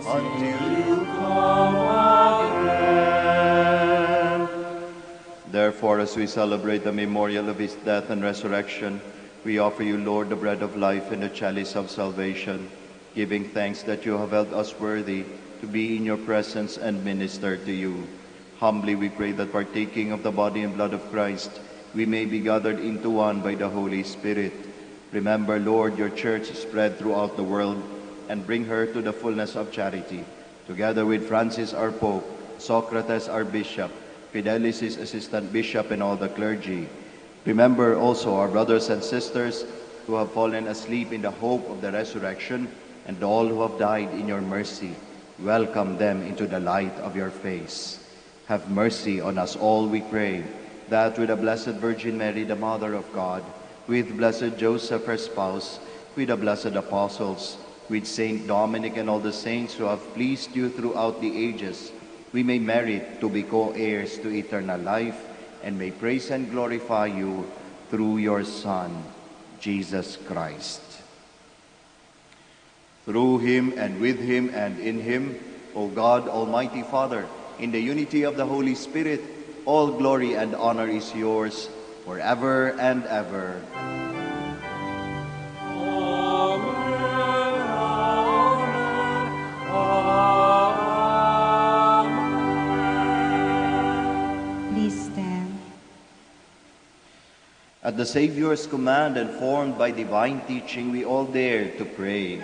until you come again. Therefore, as we celebrate the memorial of his death and resurrection, we offer you, Lord, the bread of life and the chalice of salvation, giving thanks that you have held us worthy to be in your presence and minister to you. Humbly we pray that, partaking of the body and blood of Christ, we may be gathered into one by the Holy Spirit. Remember, Lord, your church spread throughout the world, and bring her to the fullness of charity, together with Francis our Pope, Socrates our Bishop, Fidelis his assistant bishop, and all the clergy. Remember also our brothers and sisters who have fallen asleep in the hope of the resurrection, and all who have died in your mercy. Welcome them into the light of your face. Have mercy on us all, we pray, that with the Blessed Virgin Mary, the Mother of God, with blessed Joseph, her spouse, with the blessed apostles, with Saint Dominic and all the saints who have pleased you throughout the ages, we may merit to be co-heirs to eternal life and may praise and glorify you through your Son, Jesus Christ. Through him and with him and in him, O God, Almighty Father, in the unity of the Holy Spirit, all glory and honor is yours forever and ever. Please stand. At the Savior's command and formed by divine teaching, we all dare to pray.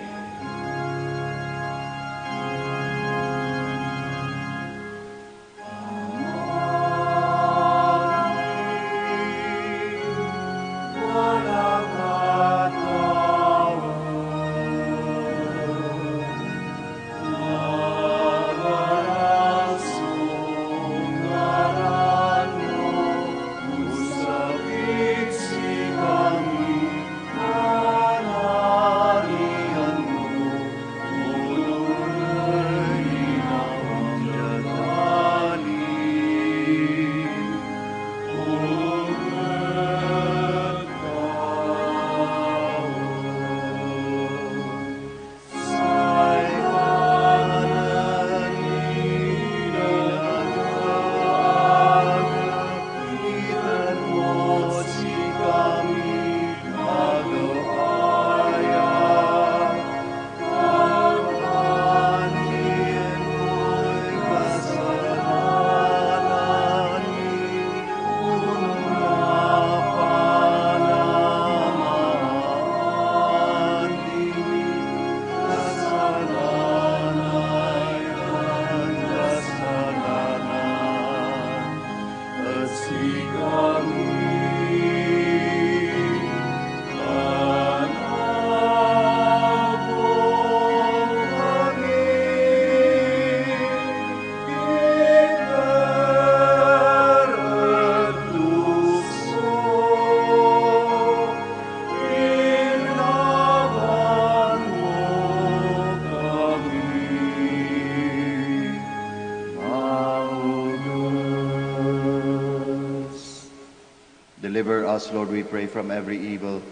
Deliver us, Lord, we pray, from every evil.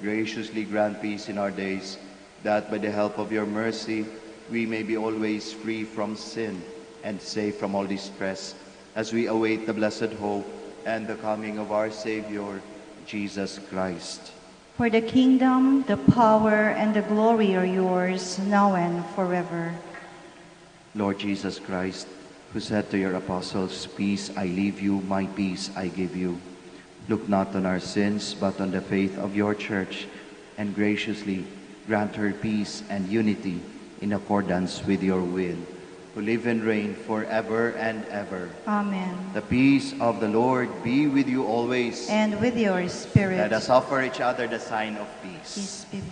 Graciously grant peace in our days, that by the help of your mercy we may be always free from sin and safe from all distress, as we await the blessed hope and the coming of our Savior, Jesus Christ. For the kingdom, the power, and the glory are yours, now and forever. Lord Jesus Christ, who said to your apostles, "Peace I leave you, my peace I give you," look not on our sins, but on the faith of your church, and graciously grant her peace and unity in accordance with your will, who live and reign forever and ever. Amen. The peace of the Lord be with you always. And with your spirit. Let us offer each other the sign of peace. His spirit.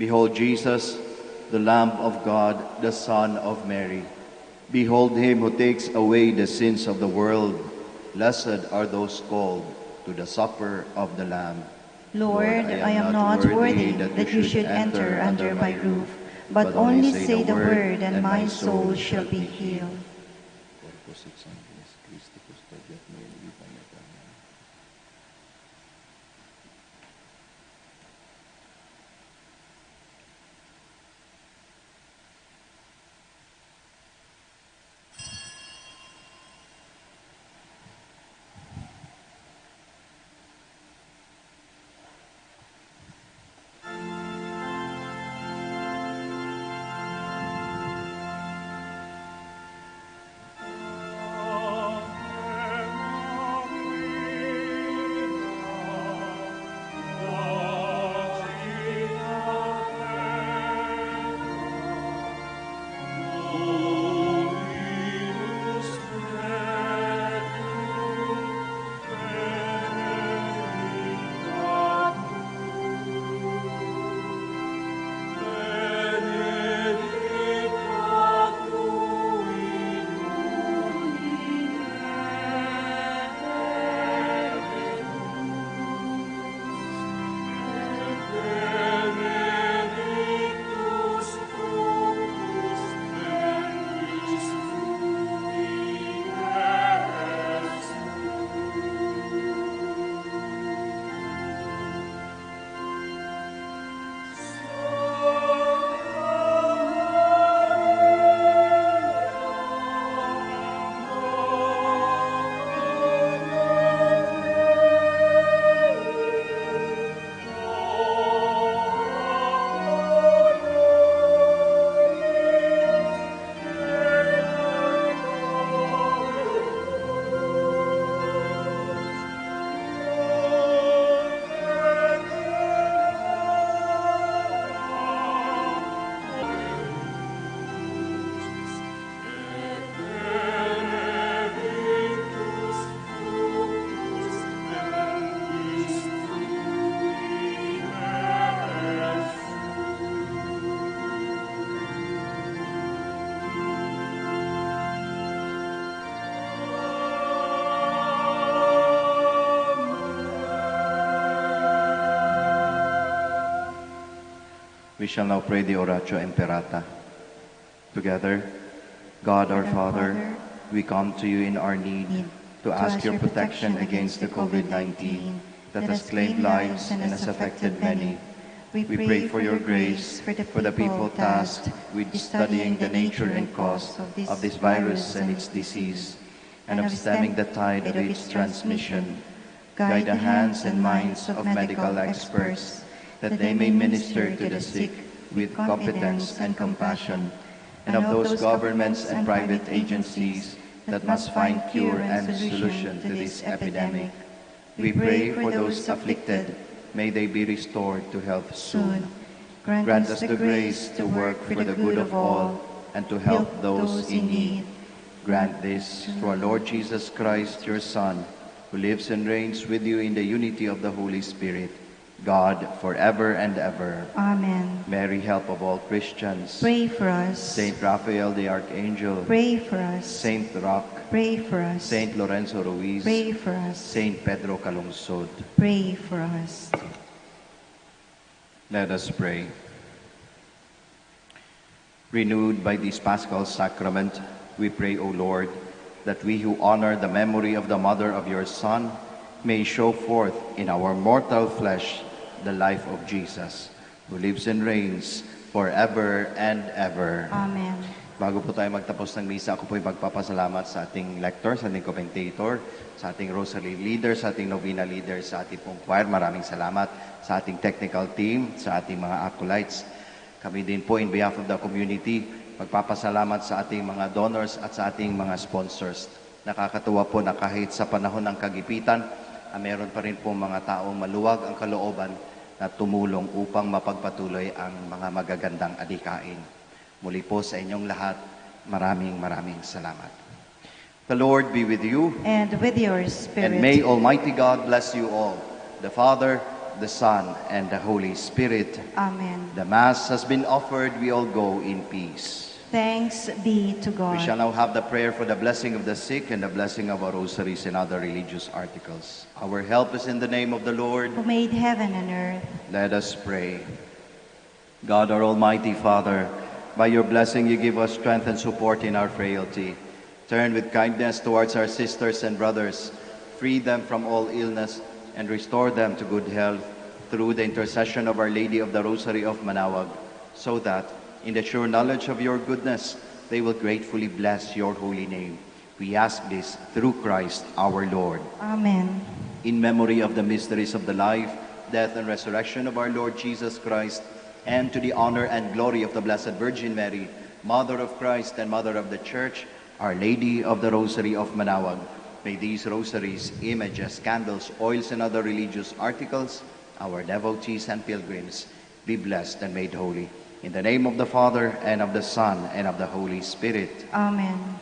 Behold Jesus, the Lamb of God, the Son of Mary. Behold him who takes away the sins of the world. Blessed are those called to the supper of the Lamb. Lord, I am not worthy that you should enter under my roof, but only say the word, and my soul shall be healed. We shall now pray the Oratio Imperata. Together, God our Father, we come to you in our need to ask your protection against the COVID-19 that has claimed lives and has affected many. We pray for your grace for the people tasked with studying the nature and cause of this virus and its disease, and of stemming the tide of its transmission. Guide the hands and minds of medical experts, that they may minister to the sick with competence and compassion, and of those governments and private agencies that must find cure and solution to this epidemic. We pray for those afflicted, may they be restored to health soon. Grant us the grace to work for the good of all and to help those in need. Grant this through our Lord Jesus Christ, your Son, who lives and reigns with you in the unity of the Holy Spirit, God, forever and ever. Amen. Mary, help of all Christians. Pray for us. Saint Raphael the Archangel. Pray for us. Saint Roch. Pray for us. Saint Lorenzo Ruiz. Pray for us. Saint Pedro Calungsod. Pray for us. Let us pray. Renewed by this Paschal Sacrament, we pray, O Lord, that we who honor the memory of the Mother of your Son may show forth in our mortal flesh the life of Jesus, who lives and reigns forever and ever. Amen. Bago po tayo magtapos ng misa, ako po ay magpapasalamat sa ating lector, sa ating commentator, sa ating rosary leader, sa ating novena leader, sa ating pong choir. Maraming salamat sa ating technical team, sa ating mga acolytes. Kami din po in behalf of the community, magpapasalamat sa ating mga donors at sa ating mga sponsors. Nakakatuwa po na kahit sa panahon ng kagipitan, meron pa rin po mga taong maluwag ang kalooban na tumulong upang mapagpatuloy ang mga magagandang adhikain. Muli po sa inyong lahat, maraming salamat. The Lord be with you. And with your spirit. And may Almighty God bless you all, the Father, the Son, and the Holy Spirit. Amen. The Mass has been offered. We all go in peace. Thanks be to We shall God. now have the prayer for the blessing of the sick and the blessing of our rosaries and other religious articles. Our help is in the name of the Lord. Who made heaven and earth. Let us pray. God, our Almighty Father, by your blessing you give us strength and support in our frailty. Turn with kindness towards our sisters and brothers, free them from all illness, and restore them to good health through the intercession of Our Lady of the Rosary of Manaoag, so that, in the sure knowledge of your goodness, they will gratefully bless your holy name. We ask this through Christ our Lord. Amen. In memory of the mysteries of the life, death, and resurrection of our Lord Jesus Christ, and to the honor and glory of the Blessed Virgin Mary, Mother of Christ and Mother of the Church, Our Lady of the Rosary of Manaoag, may these rosaries, images, candles, oils, and other religious articles, our devotees and pilgrims, be blessed and made holy. In the name of the Father, and of the Son, and of the Holy Spirit. Amen.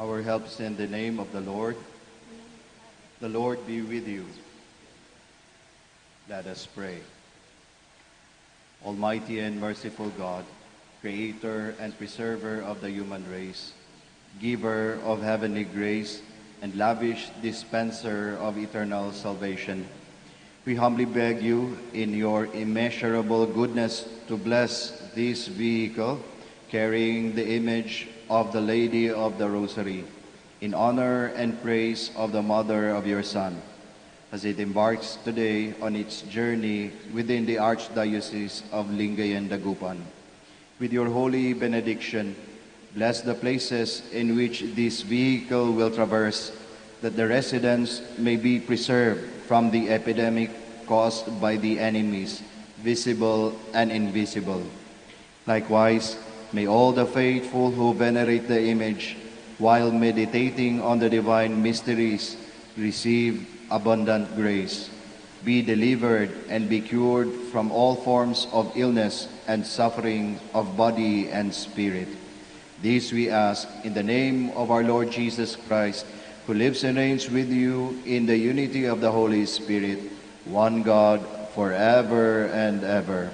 Our help is in the name of the Lord. The Lord be with you. Let us pray. Almighty and merciful God, Creator and Preserver of the human race, Giver of heavenly grace, and lavish dispenser of eternal salvation, we humbly beg you in your immeasurable goodness to bless this vehicle carrying the image of the Lady of the Rosary in honor and praise of the Mother of your Son, as it embarks today on its journey within the Archdiocese of Lingayen Dagupan. With your holy benediction, bless the places in which this vehicle will traverse, that the residents may be preserved from the epidemic caused by the enemies, visible and invisible. Likewise, may all the faithful who venerate the image, while meditating on the divine mysteries, receive abundant grace, be delivered and be cured from all forms of illness and suffering of body and spirit. This we ask in the name of our Lord Jesus Christ, who lives and reigns with you in the unity of the Holy Spirit, one God, forever and ever.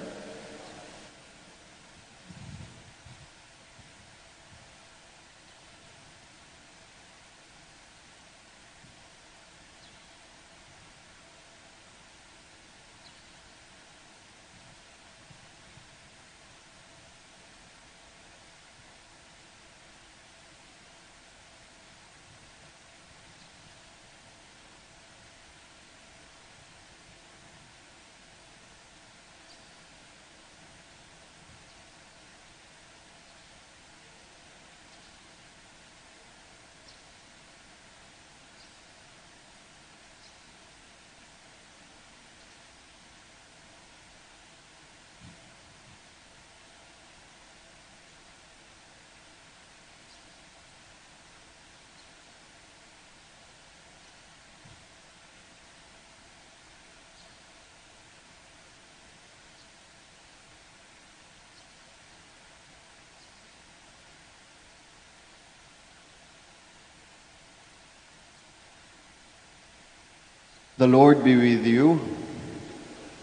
The Lord be with you.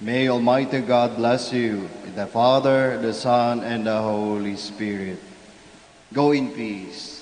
May Almighty God bless you, the Father, the Son, and the Holy Spirit. Go in peace.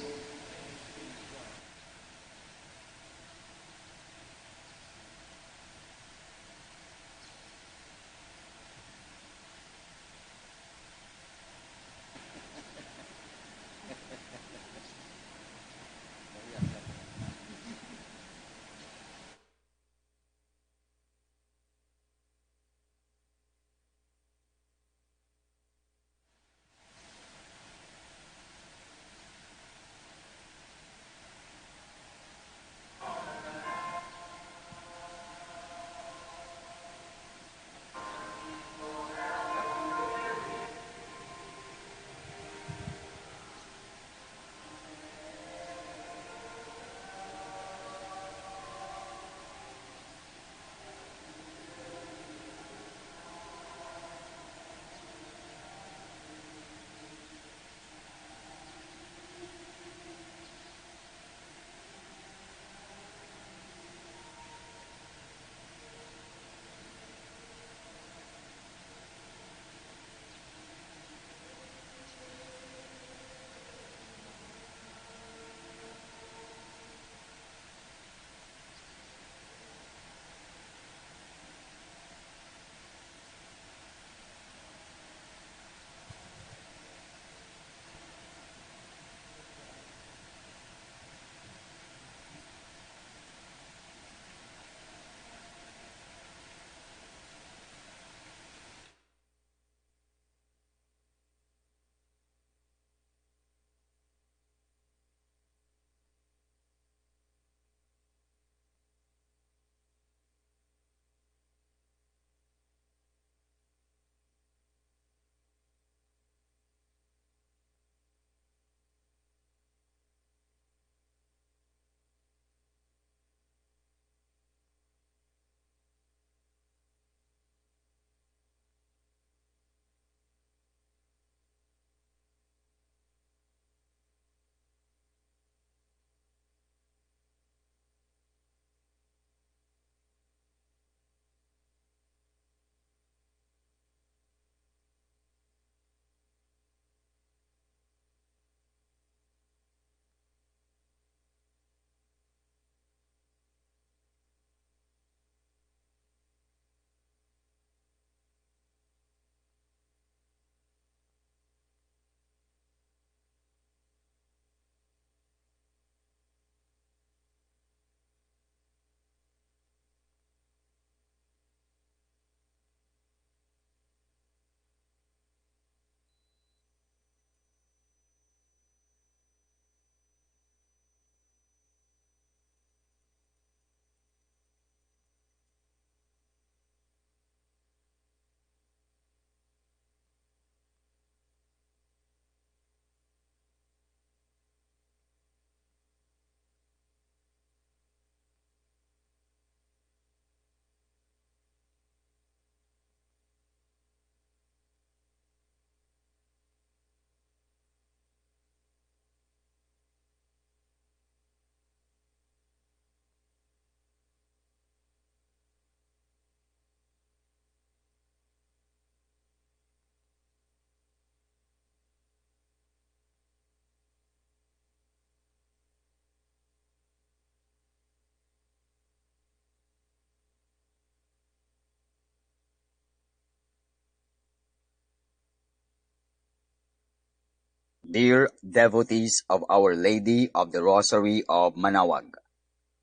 Dear devotees of Our Lady of the Rosary of Manaoag,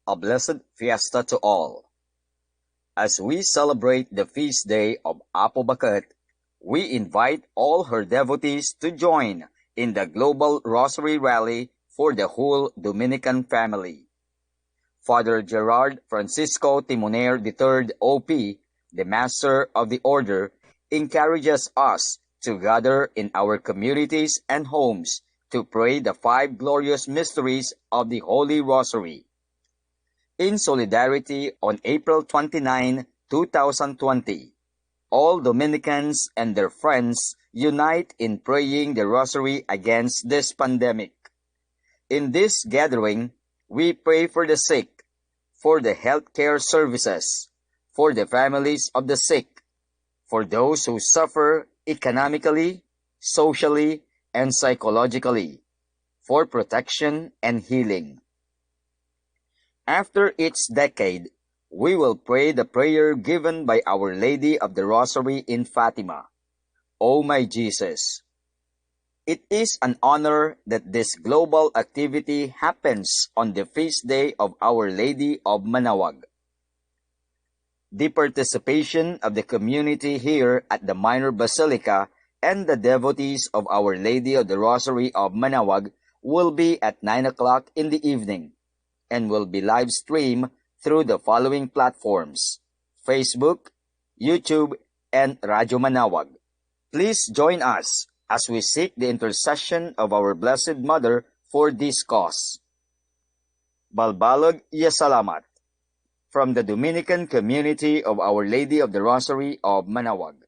a blessed fiesta to all. As we celebrate the feast day of Apo Bakat, we invite all her devotees to join in the global Rosary Rally for the whole Dominican family. Father Gerard Francisco Timoner III, OP, the Master of the Order, encourages us to gather in our communities and homes to pray the five glorious mysteries of the Holy Rosary. In solidarity, on April 29, 2020, all Dominicans and their friends unite in praying the Rosary against this pandemic. In this gathering, we pray for the sick, for the healthcare services, for the families of the sick, for those who suffer economically, socially, and psychologically, for protection and healing. After each decade, we will pray the prayer given by Our Lady of the Rosary in Fatima. O my Jesus! It is an honor that this global activity happens on the feast day of Our Lady of Manaoag. The participation of the community here at the Minor Basilica and the devotees of Our Lady of the Rosary of Manaoag will be at 9 o'clock in the evening and will be live streamed through the following platforms: Facebook, YouTube, and Radyo Manaoag. Please join us as we seek the intercession of our Blessed Mother for this cause. Balbalog ya salamat from the Dominican community of Our Lady of the Rosary of Manaoag.